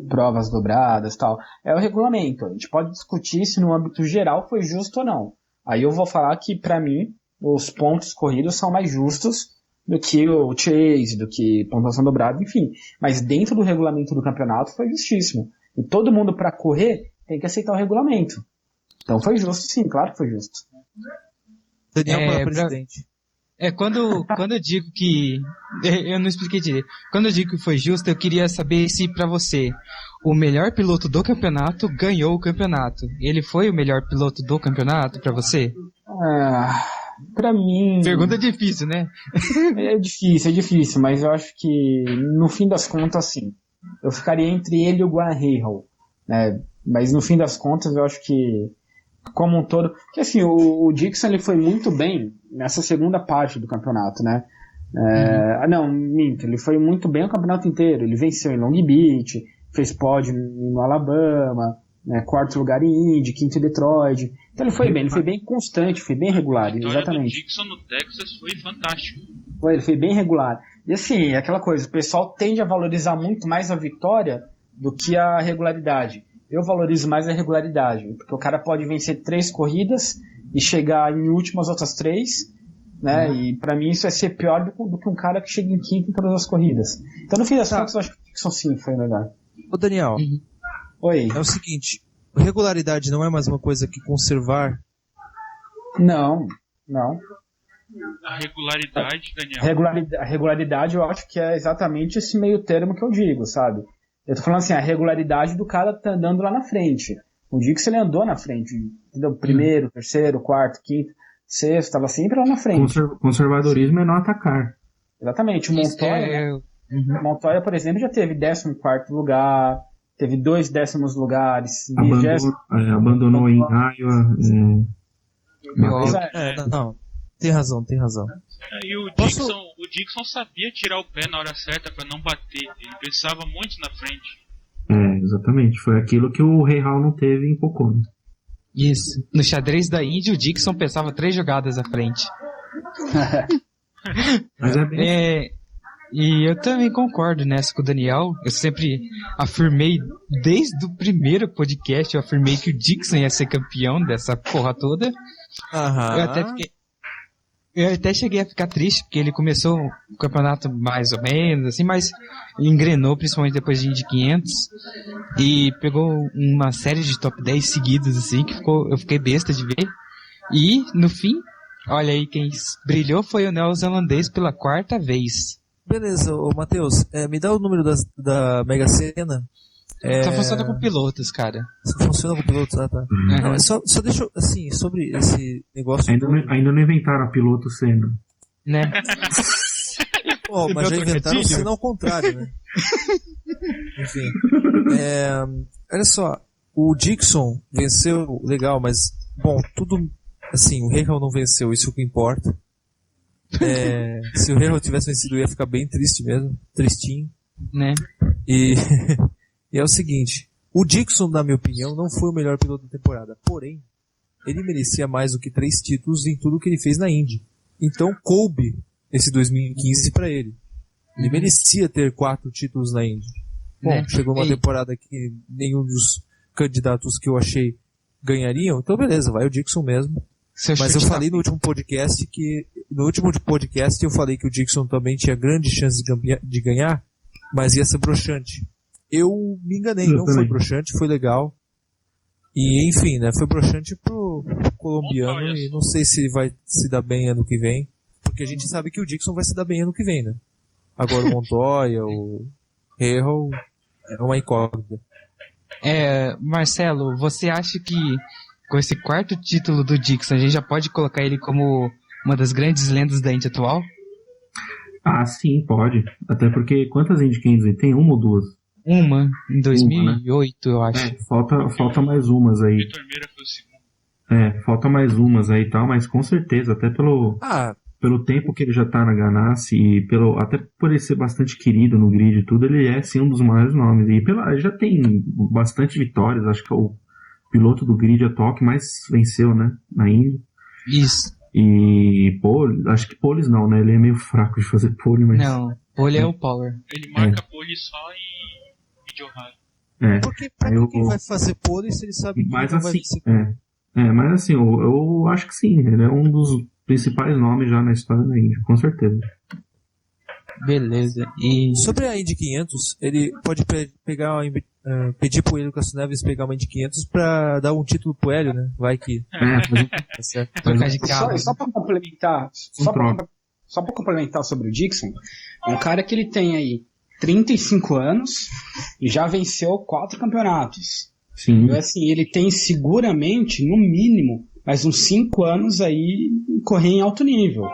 provas dobradas e tal. É o regulamento. A gente pode discutir se no âmbito geral foi justo ou não. Aí eu vou falar que, pra mim, os pontos corridos são mais justos do que o chase, do que pontuação dobrada, enfim. Mas dentro do regulamento do campeonato foi justíssimo. E todo mundo, pra correr, tem que aceitar o regulamento. Então foi justo, sim, claro que foi justo. Daniel para presidente. Quando eu digo que... Eu não expliquei direito. Quando eu digo que foi justo, eu queria saber se pra você o melhor piloto do campeonato ganhou o campeonato. Ele foi o melhor piloto do campeonato pra você? Pra mim... Pergunta difícil, né? É difícil, mas eu acho que no fim das contas, sim. Eu ficaria entre ele e o Graham Rahal, né? Mas no fim das contas, eu acho que como um todo... Porque assim, o Dixon ele foi muito bem nessa segunda parte do campeonato, né? Não, minto. Ele foi muito bem o campeonato inteiro. Ele venceu em Long Beach, fez pódio no Alabama, né, 4º lugar em Indy, 5º em Detroit. Então ele foi bem constante, foi bem regular. Exatamente. O Dixon no Texas foi fantástico. Ele foi bem regular. E assim, aquela coisa, o pessoal tende a valorizar muito mais a vitória do que a regularidade. Eu valorizo mais a regularidade, porque o cara pode vencer 3 corridas e chegar em último as outras 3, né? E pra mim isso vai ser pior do que um cara que chega em quinto em todas as corridas. Então no fim das contas eu acho que o Dixon sim foi melhor. Ô Daniel, Oi. É o seguinte, regularidade não é mais uma coisa que conservar? Não. A regularidade, Daniel. A regularidade eu acho que é exatamente esse meio termo que eu digo, sabe? Eu tô falando assim, a regularidade do cara tá andando lá na frente. O Dixon ele andou na frente, entendeu? Primeiro, terceiro, quarto, quinto, sexto, tava sempre lá na frente. Conservadorismo é não atacar. Exatamente. O Montoya, por exemplo, já teve 14º lugar, teve 2 décimos lugares. Abandonou em Iowa. Não, tem razão. E o Dixon sabia tirar o pé na hora certa pra não bater. Ele pensava muito na frente. Exatamente. Foi aquilo que o Rahal não teve em Pocono. Isso. No xadrez da Indy, o Dixon pensava 3 jogadas à frente. Mas e eu também concordo nessa com o Daniel. Eu sempre afirmei, desde o primeiro podcast, eu afirmei que o Dixon ia ser campeão dessa porra toda. Eu até cheguei a ficar triste, porque ele começou o campeonato mais ou menos, assim, mas engrenou, principalmente depois de Indy 500, e pegou uma série de top 10 seguidos, assim, que eu fiquei besta de ver. E, no fim, olha aí, quem brilhou foi o neozelandês pela 4ª vez. Beleza, Matheus, me dá o número da Mega Sena. Só funciona com pilotos, cara. Só funciona com pilotos, tá. Não, só deixa eu, assim, sobre esse negócio... Ainda não inventaram a piloto sendo. Né? Mas já inventaram sendo ao contrário, né? Enfim. Olha só, o Dixon venceu, legal, mas, bom, tudo... Assim, o Rahal não venceu, isso é o que importa. Se o Rahal tivesse vencido, eu ia ficar bem triste mesmo. Tristinho. Né? E é o seguinte, o Dixon, na minha opinião, não foi o melhor piloto da temporada. Porém, ele merecia mais do que 3 títulos em tudo que ele fez na Indy. Então, coube esse 2015 pra ele. Ele merecia ter 4 títulos na Indy. Bom, chegou uma temporada que nenhum dos candidatos que eu achei ganhariam, então beleza, vai o Dixon mesmo. Mas eu falei no último podcast eu falei que o Dixon também tinha grande chance de ganhar, mas ia ser broxante. Eu me enganei, não foi broxante, foi legal. E enfim, né, foi broxante pro colombiano e não sei se ele vai se dar bem ano que vem, porque a gente sabe que o Dixon vai se dar bem ano que vem, né? Agora o Montoya, o Rahal, é uma incógnita. Marcelo, você acha que com esse 4º título do Dixon, a gente já pode colocar ele como uma das grandes lendas da Indy atual? Sim, pode. Até porque quantas Indy 500 ele tem? 1 ou 2? Uma, em 2008, eu acho. Falta mais umas aí. Vitor Meira foi o segundo. Falta mais umas aí e tal, mas com certeza, até pelo tempo que ele já tá na Ganassi e até por ele ser bastante querido no grid e tudo, ele é sim um dos maiores nomes. E ele já tem bastante vitórias, acho que é o piloto do grid atual que mais venceu, né? Na Indy. Isso. E acho que poles não, né? Ele é meio fraco de fazer pole, mas. Não, pole é o Power. Ele marca pole só em Mid-Ohio. Porque pra quem vai fazer pole se ele sabe que mas não assim, vai vencer? mas assim, eu acho que sim, ele é um dos principais nomes já na história da Indy, com certeza. Beleza. E sobre a Indy 500, ele pode pedir pro Hélio Castro Neves pegar uma Indy 500 pra dar um título pro Hélio, né? Vai que... Tá certo. Trocar de carro. Só pra complementar, só pra complementar sobre o Dixon, é um cara que ele tem aí 35 anos e já venceu 4 campeonatos. Sim. Então, assim, ele tem seguramente, no mínimo, mais uns 5 anos aí correr em alto nível.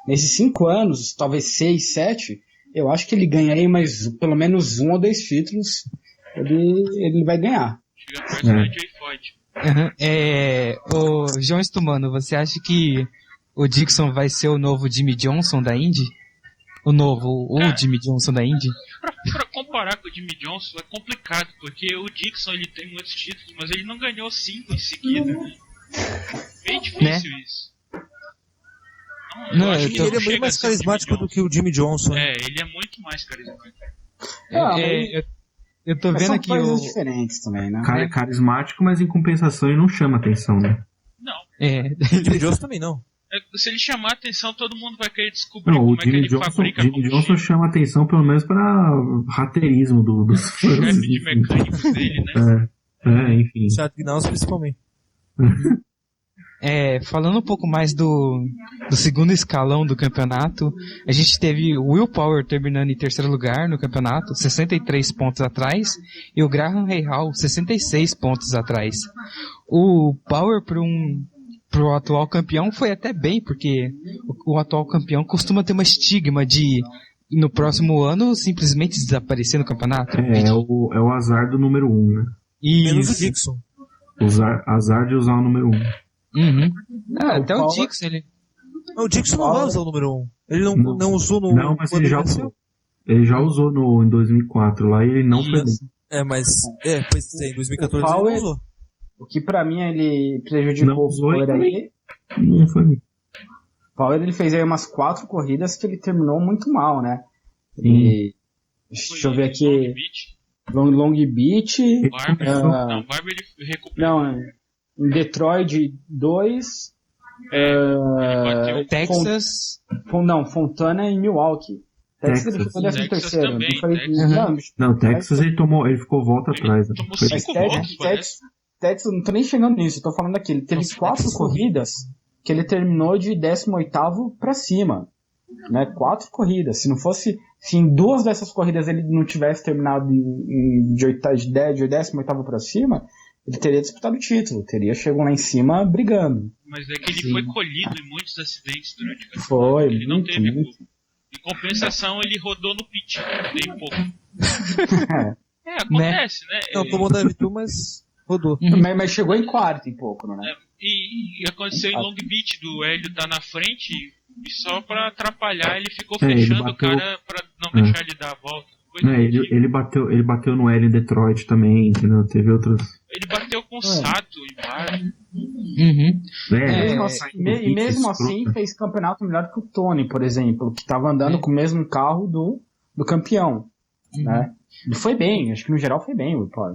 Nesses 5 anos, talvez 6, 7, eu acho que ele ganha aí mais pelo menos 1 ou 2 títulos. Ele vai ganhar. Chega perto do Jay Floyd. O João Estumano, você acha que o Dixon vai ser o novo Jimmy Johnson da Indy? O Jimmy Johnson da Indy? Pra comparar com o Jimmy Johnson é complicado, porque o Dixon ele tem muitos títulos, mas ele não ganhou 5 em seguida. Bem difícil isso. Não, ele é muito mais carismático do que o Jimmy Johnson. Ele é muito mais carismático. Eu tô vendo aqui coisas diferentes também, né? Cara é carismático, mas em compensação ele não chama atenção, né? Não. O Jimmy Johnson também não. Se ele chamar atenção, todo mundo vai querer descobrir Não, como é que ele fabrica o Jimmy Johnson chama atenção pelo menos para rateirismo dos fãs. de mecânicos dele, né? Enfim. Chad Gnals principalmente. Falando um pouco mais do segundo escalão do campeonato, a gente teve o Will Power terminando em terceiro lugar no campeonato, 63 pontos atrás, e o Graham Rahal 66 pontos atrás. O Power pro atual campeão foi até bem, porque o atual campeão costuma ter uma estigma de no próximo ano simplesmente desaparecer no campeonato. É o azar do número 1, né? Menos o Dixon. Azar de usar o número 1. Uhum. Até o Dixon, ele... O Dixon não vai usar o número 1. Ele não usou no... Não, mas ele já usou. Ele já usou em 2004 lá e ele não foi bem. Em 2014 ele não usou. O que pra mim ele prejudicou o Power aí... Não foi bem. O Power ele fez aí umas 4 corridas que ele terminou muito mal, né? Deixa eu ver aqui... Long Beach... Barber ele recuperou. Não, em Detroit 2... Texas... Fontana e Milwaukee. Texas ele ficou 13º. Não, Texas ele ficou volta atrás. Né? Tomou 5 voltas, Texas, não tô nem chegando nisso, eu tô falando aqui. Ele teve 4 corridas que ele terminou de 18º pra cima. Né? 4 corridas. Se em 2 dessas corridas ele não tivesse terminado de 18º pra cima, ele teria disputado o título, teria chegado lá em cima brigando. Mas é que ele foi colhido em muitos acidentes durante a corrida. Foi, ele não teve muito. Em compensação, ele rodou no pit, bem pouco. Acontece, né? Não tomou DV2, mas rodou. Mas chegou em quarto e pouco, né? E aconteceu em Long Beach, do Hélio tá na frente, e só pra atrapalhar ele ficou fechando o cara pra não deixar ele dar a volta. Ele bateu no L em Detroit também, entendeu? Teve outros. Ele bateu com o Sato embaixo. Mesmo assim fez campeonato melhor que o Tony, por exemplo, que estava andando com o mesmo carro do campeão. Né? Ele foi bem, acho que no geral foi bem o Power.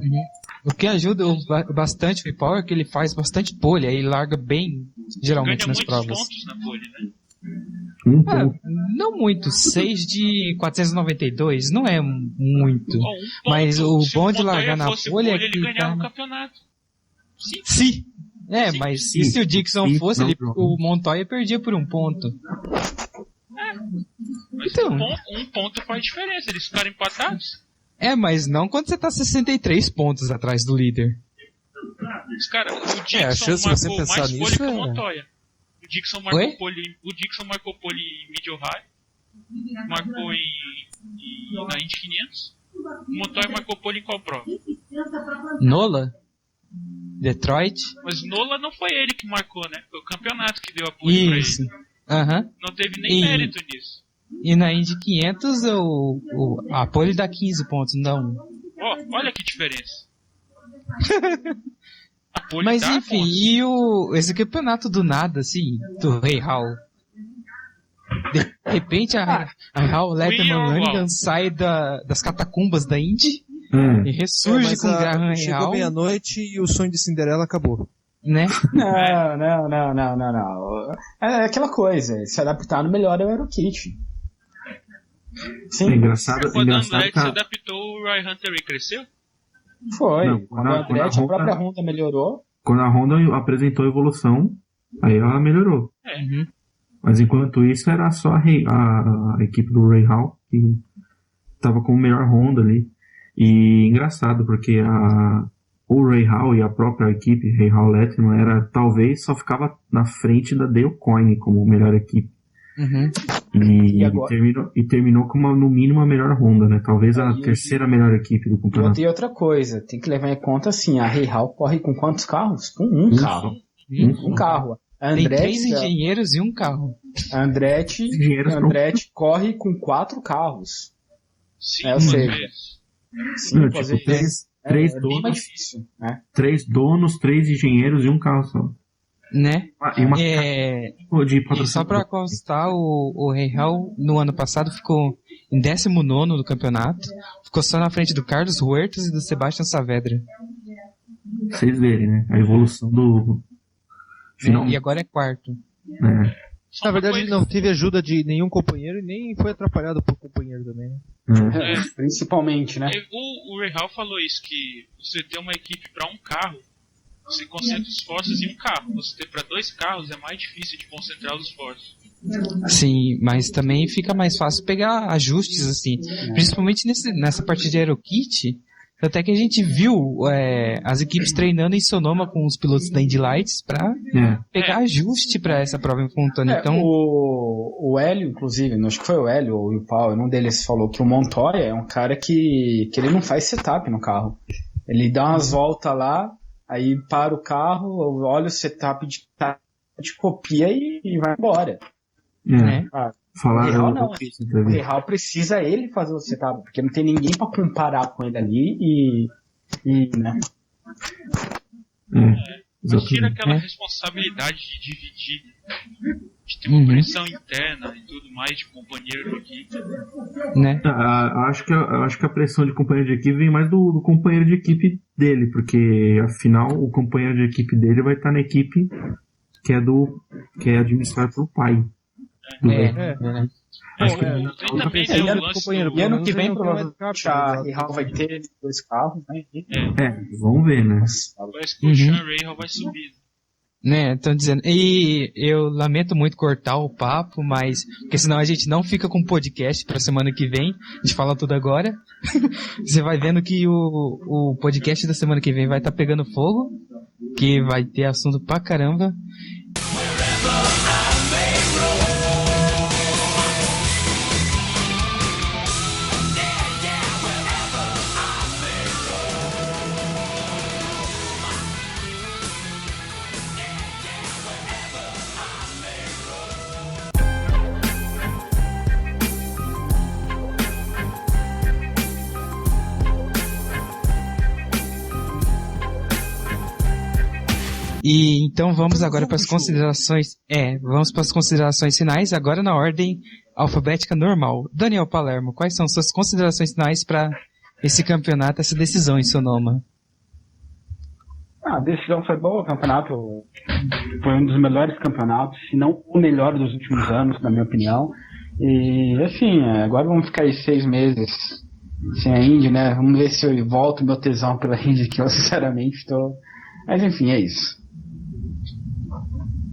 O que ajuda bastante o Power é que ele faz bastante pole, aí ele larga bem geralmente ganha nas provas. Ganha muitos pontos na pole, né? Não muito, 6 de 492 não é muito, mas o bom de largar na pole é que ele ganhava o campeonato. Sim. Mas se o Dixon fosse, o Montoya perdia por 1 ponto. Mas então, um ponto faz diferença, eles ficaram empatados. Mas não quando você tá 63 pontos atrás do líder. O Dixon marcou mais pole que o Montoya. O Dixon marcou pole em Mid-Ohio, marcou na Indy 500 O Montoya marcou pole em qual prova? Nola? Detroit? Mas Nola não foi ele que marcou, né? Foi o campeonato que deu a pole pra Isso. ele. Aham. Não teve nem mérito nisso. E na Indy 500, a pole dá 15 pontos, não dá 1. Ó, olha que diferença. A pole Mas dá enfim, pontos. e esse campeonato do nada, assim, do Rei Hall? De repente a Hall Letterman Lanigan sai das catacumbas da Indy e ressurge Mas com o Graham chegou Hall, meia-noite e o sonho de Cinderela acabou. né? Não. É aquela coisa, se adaptar no melhor é o Aerokit. Sim, É engraçado, Quando o engraçado Andretti que se adaptou, o Ray Hunter e cresceu? foi. Não, Quando a Andretti, a própria Honda melhorou, quando a Honda apresentou a evolução, aí ela melhorou. Uhum. Mas enquanto isso era só a equipe do Ray Hall que estava com o melhor Honda ali. E engraçado, porque o Ray Hall e a própria equipe, Ray Hall Letterman, talvez só ficava na frente da Dale Coyne como melhor equipe. Uhum. E agora? terminou com no mínimo a melhor Honda, né? Talvez a Aí- terceira melhor equipe do e campeonato. outra coisa, tem que levar em conta assim, a Rei Hall corre com quantos carros? Com um carro. Um carro. A Tem 3 Andretti, engenheiros e um carro. a Andretti corre com 4 carros. Sim, Eu uma sei. vez. Sim, Não, fazer tipo, isso. três É bem mais donos, difícil, né? 3 donos, 3 engenheiros e um carro só. Né? E uma de E patrocínio. só pra constar, o Rei Hall no ano passado ficou em 19º do campeonato, ficou só na frente do Carlos Huertas e do Sebastian Saavedra. Vocês verem, né? A evolução do. Final, E agora é quarto. né? Só Na uma verdade, coisa- ele não teve ajuda de nenhum companheiro e nem foi atrapalhado por companheiro também, né? Principalmente, né? O Ray Hall falou isso, que você ter uma equipe para um carro, você concentra os esforços em um carro. Você ter para 2 carros é mais difícil de concentrar os esforços. Sim, mas também fica mais fácil pegar ajustes, assim. Principalmente nessa parte de Aerokit. Até que a gente viu as equipes treinando em Sonoma com os pilotos da Indy Lights pra pegar ajuste pra essa prova em Fontana. Então, O Hélio, inclusive, acho que foi o Hélio ou o Paulo, um deles falou que o Montoya é um cara que ele não faz setup no carro. Ele dá umas voltas lá, aí para o carro, olha o setup de copia e vai embora. né? Falaram. O Rei Hall precisa ele fazer o setup, porque não tem ninguém pra comparar com ele ali né? Mas tira aquela responsabilidade de dividir, de ter uma pressão interna e tudo mais de companheiro de equipe. Né? Acho que a pressão de companheiro de equipe vem mais do companheiro de equipe dele, porque afinal o companheiro de equipe dele vai estar na equipe que é administrada pelo pai. Acho que tem também né, o lance E ano que vem, não tem provavelmente, a Rei Hall vai ter 2 carros, né? Vamos ver, né? parece que o Sean Ray Hall vai subir. Né, estão dizendo. E eu lamento muito cortar o papo, mas. Porque senão a gente não fica com podcast pra semana que vem. A gente fala tudo agora. Você vai vendo que o podcast da semana que vem vai estar pegando fogo. Que vai ter assunto pra caramba. E então vamos agora para as considerações. Vamos para as considerações finais, agora na ordem alfabética normal. Daniel Palermo, quais são suas considerações finais para esse campeonato, essa decisão em Sonoma? A decisão foi boa, o campeonato foi um dos melhores campeonatos, se não o melhor dos últimos anos, na minha opinião. E assim, agora vamos ficar aí 6 meses sem a Indy, né? Vamos ver se eu volto meu tesão pela Indy, que eu sinceramente estou. Mas enfim, é isso.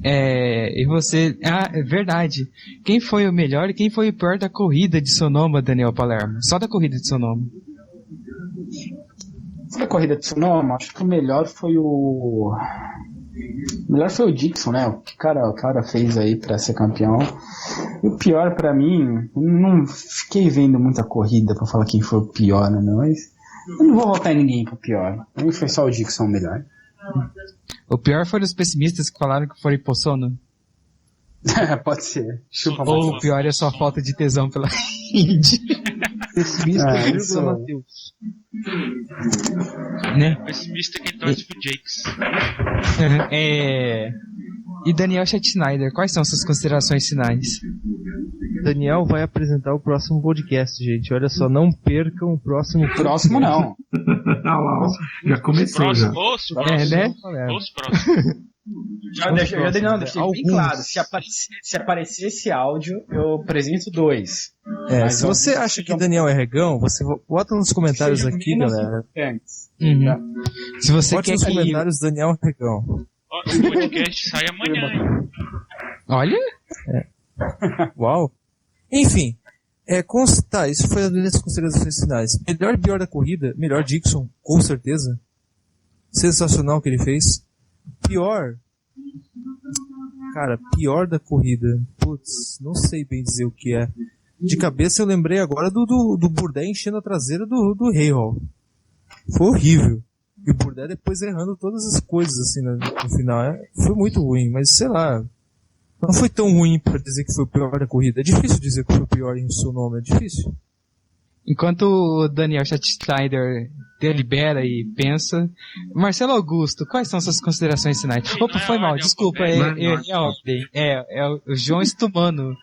E você... é verdade. Quem foi o melhor e quem foi o pior da corrida de Sonoma, Daniel Palermo? Só da corrida de Sonoma. Da corrida de Sonoma, acho que o melhor foi O melhor foi o Dixon, né? O que o cara fez aí pra ser campeão. E o pior pra mim, não fiquei vendo muita corrida pra falar quem foi o pior, né? Mas eu não vou votar em ninguém pro pior. Pra mim foi só o Dixon o melhor. O pior foram os pessimistas que falaram que foram Poçono. Pode ser. Chupa Ou o pior é só falta de tesão pela Indy. Pessimista, isso. Matheus. Né? Pessimista quem torce pro Jakes. E Daniel Schneider, quais são suas considerações finais? Daniel vai apresentar o próximo podcast, gente. Olha só, não percam o próximo. Próximo não. Olha lá, ó. Já começou já. Os próximos. Né? Os próximos. Já deixei bem claro. Se aparecer esse áudio, eu apresento 2. Mas se você acha que Daniel é regão, você bota nos comentários aqui, galera. Uhum. Se você Bote quer nos que... comentários Daniel é regão. O podcast sai amanhã, hein? Olha. Uau. Enfim. Isso foi as minhas considerações finais. Melhor e pior da corrida, melhor Dixon, com certeza. Sensacional o que ele fez. Pior da corrida. Putz, não sei bem dizer o que é. De cabeça eu lembrei agora do Bourdais enchendo a traseira do Rahal. Foi horrível. E o Bourdais depois errando todas as coisas assim no final. Foi muito ruim, mas sei lá. Não foi tão ruim pra dizer que foi o pior da corrida. É difícil dizer que foi o pior em seu nome, é difícil. Enquanto o Daniel Schneider delibera e pensa, Marcelo Augusto, quais são suas considerações finais? Opa, foi mal, desculpa, é o João Estumano.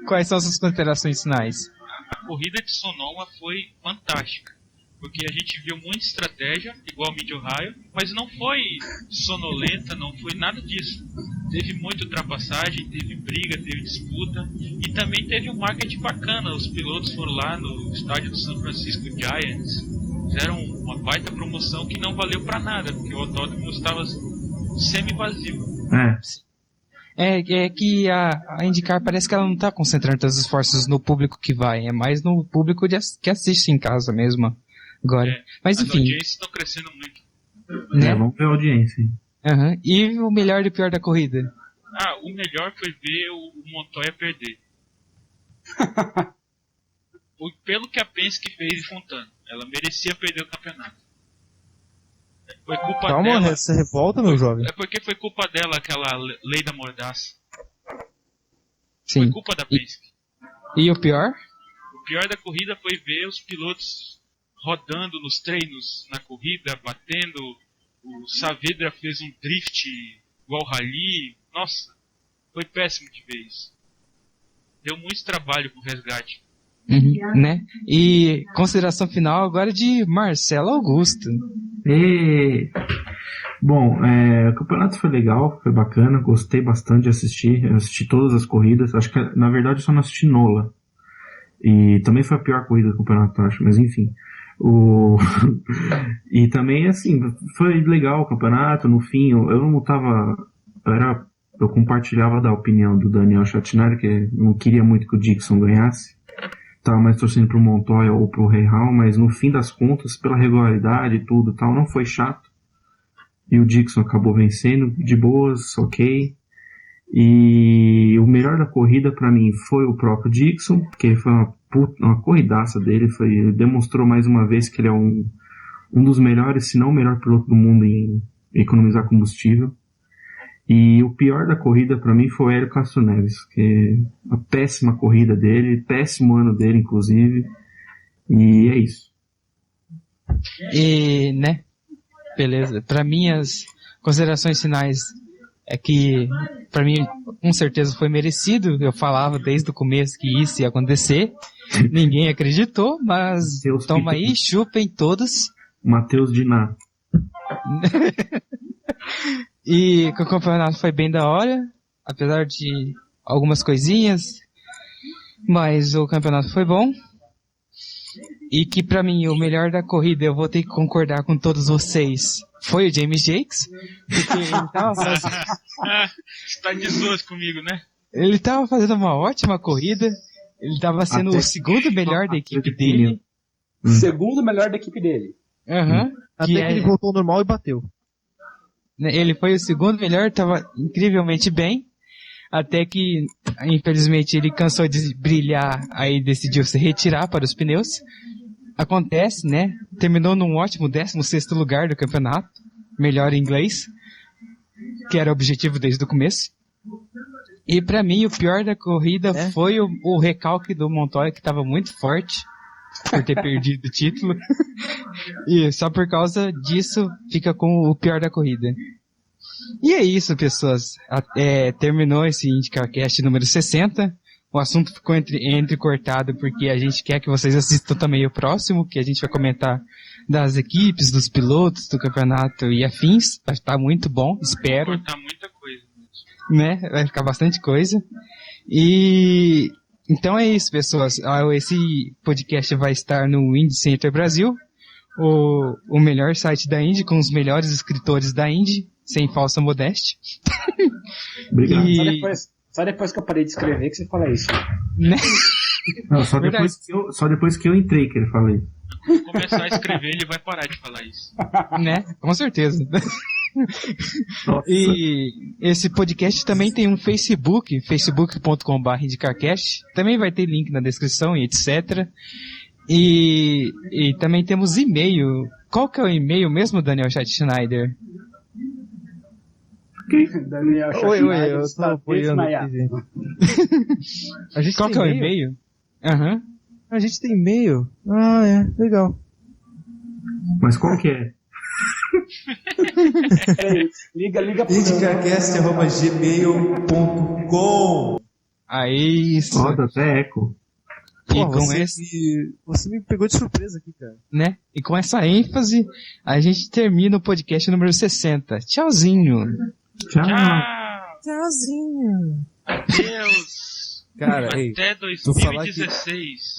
Quais são suas considerações finais? A corrida de Sonoma foi fantástica, porque a gente viu muita estratégia, igual Mid-Ohio, mas não foi sonolenta, não foi nada disso. Teve muita ultrapassagem, teve briga, teve disputa, e também teve um marketing bacana. Os pilotos foram lá no estádio do San Francisco Giants, fizeram uma baita promoção que não valeu pra nada, porque o autódromo estava semi-vazio. É que a IndyCar parece que ela não tá concentrando todos os esforços no público que vai, é mais no público que assiste em casa mesmo. Agora. Mas as enfim. As audiências estão crescendo muito. Né? Vamos ver a audiência. Uhum. E o melhor e o pior da corrida? O melhor foi ver o Montoya perder. Pelo que a Penske fez em Fontana. Ela merecia perder o campeonato. Foi culpa dela. Calma, essa revolta, meu jovem. É porque foi culpa dela aquela lei da mordaça. Sim. Foi culpa da Penske. E o pior? O pior da corrida foi ver os pilotos rodando nos treinos, na corrida, batendo. O Saavedra fez um drift igual rally. Nossa, foi péssimo de ver isso. Deu muito trabalho pro resgate. Né? E consideração final agora de Marcelo Augusto. Bom, o campeonato foi legal, foi bacana, gostei bastante de assistir. Eu assisti todas as corridas. Acho que, na verdade, eu só não assisti Nola. E também foi a pior corrida do campeonato, acho, mas enfim. E também, assim, foi legal o campeonato. No fim, eu não tava. Eu compartilhava da opinião do Daniel Schneider, que não queria muito que o Dixon ganhasse. Tava mais torcendo pro Montoya ou pro Rahal, mas no fim das contas, pela regularidade e tudo tal, não foi chato. E o Dixon acabou vencendo de boas, ok. E o melhor da corrida pra mim foi o próprio Dixon, porque foi uma corridaça dele. Ele demonstrou mais uma vez que ele é um dos melhores, se não o melhor piloto do mundo em economizar combustível. E o pior da corrida pra mim foi o Hélio Castro Neves, que a péssima corrida dele, péssimo ano dele, inclusive. E é isso. E, né? Beleza. Pra mim, as considerações finais é que, pra mim, com certeza foi merecido. Eu falava desde o começo que isso ia acontecer. Ninguém acreditou, mas toma aí, chupem todos. Matheus Diná. E que o campeonato foi bem da hora, apesar de algumas coisinhas, mas o campeonato foi bom. E que pra mim o melhor da corrida, eu vou ter que concordar com todos vocês, foi o James Jakes, porque ele tava fazendo... Você tá de zoas comigo, né? Ele tava fazendo uma ótima corrida, ele tava sendo o segundo melhor da equipe dele. Segundo melhor da equipe dele. Uhum. Até que ele voltou ao normal e bateu. Ele foi o segundo melhor, estava incrivelmente bem, até que, infelizmente, ele cansou de brilhar, aí decidiu se retirar para os pneus. Acontece, né? Terminou num ótimo 16º lugar do campeonato, melhor em inglês, que era o objetivo desde o começo. E pra mim, o pior da corrida foi o recalque do Montoya, que estava muito forte por ter perdido o título. E só por causa disso, fica com o pior da corrida. E é isso, pessoas. Terminou esse IndyCarCast número 60. O assunto ficou entrecortado porque a gente quer que vocês assistam também o próximo, que a gente vai comentar das equipes, dos pilotos, do campeonato e afins. Vai estar muito bom, espero. Vai cortar muita coisa. Né? Vai ficar bastante coisa. E então é isso, pessoas. Esse podcast vai estar no Indy Center Brasil, o melhor site da Indy, com os melhores escritores da Indy, sem falsa modéstia. Obrigado. Só depois que eu parei de escrever que você fala isso. Né? Não, só depois que eu entrei que ele falou isso. Quando começar a escrever, ele vai parar de falar isso. Né? Com certeza. E esse podcast também tem um Facebook, facebook.com/IndyCarCast. Também vai ter link na descrição e etc. E também temos e-mail. Qual que é o e-mail mesmo, Daniel Schneider? Daniel Oi, eu tô apoiando aqui, gente. Qual que é o e-mail? Aham. A gente tem e-mail? Ah, legal. Mas qual que é? Liga pro IndyCarCast@gmail.com. Aí, isso. Roda até eco. E Pô, com você me pegou de surpresa aqui, cara. né? E com essa ênfase, a gente termina o podcast número 60. Tchauzinho. Tchau. Tchauzinho. Adeus. Cara, Até tu falar que 2016.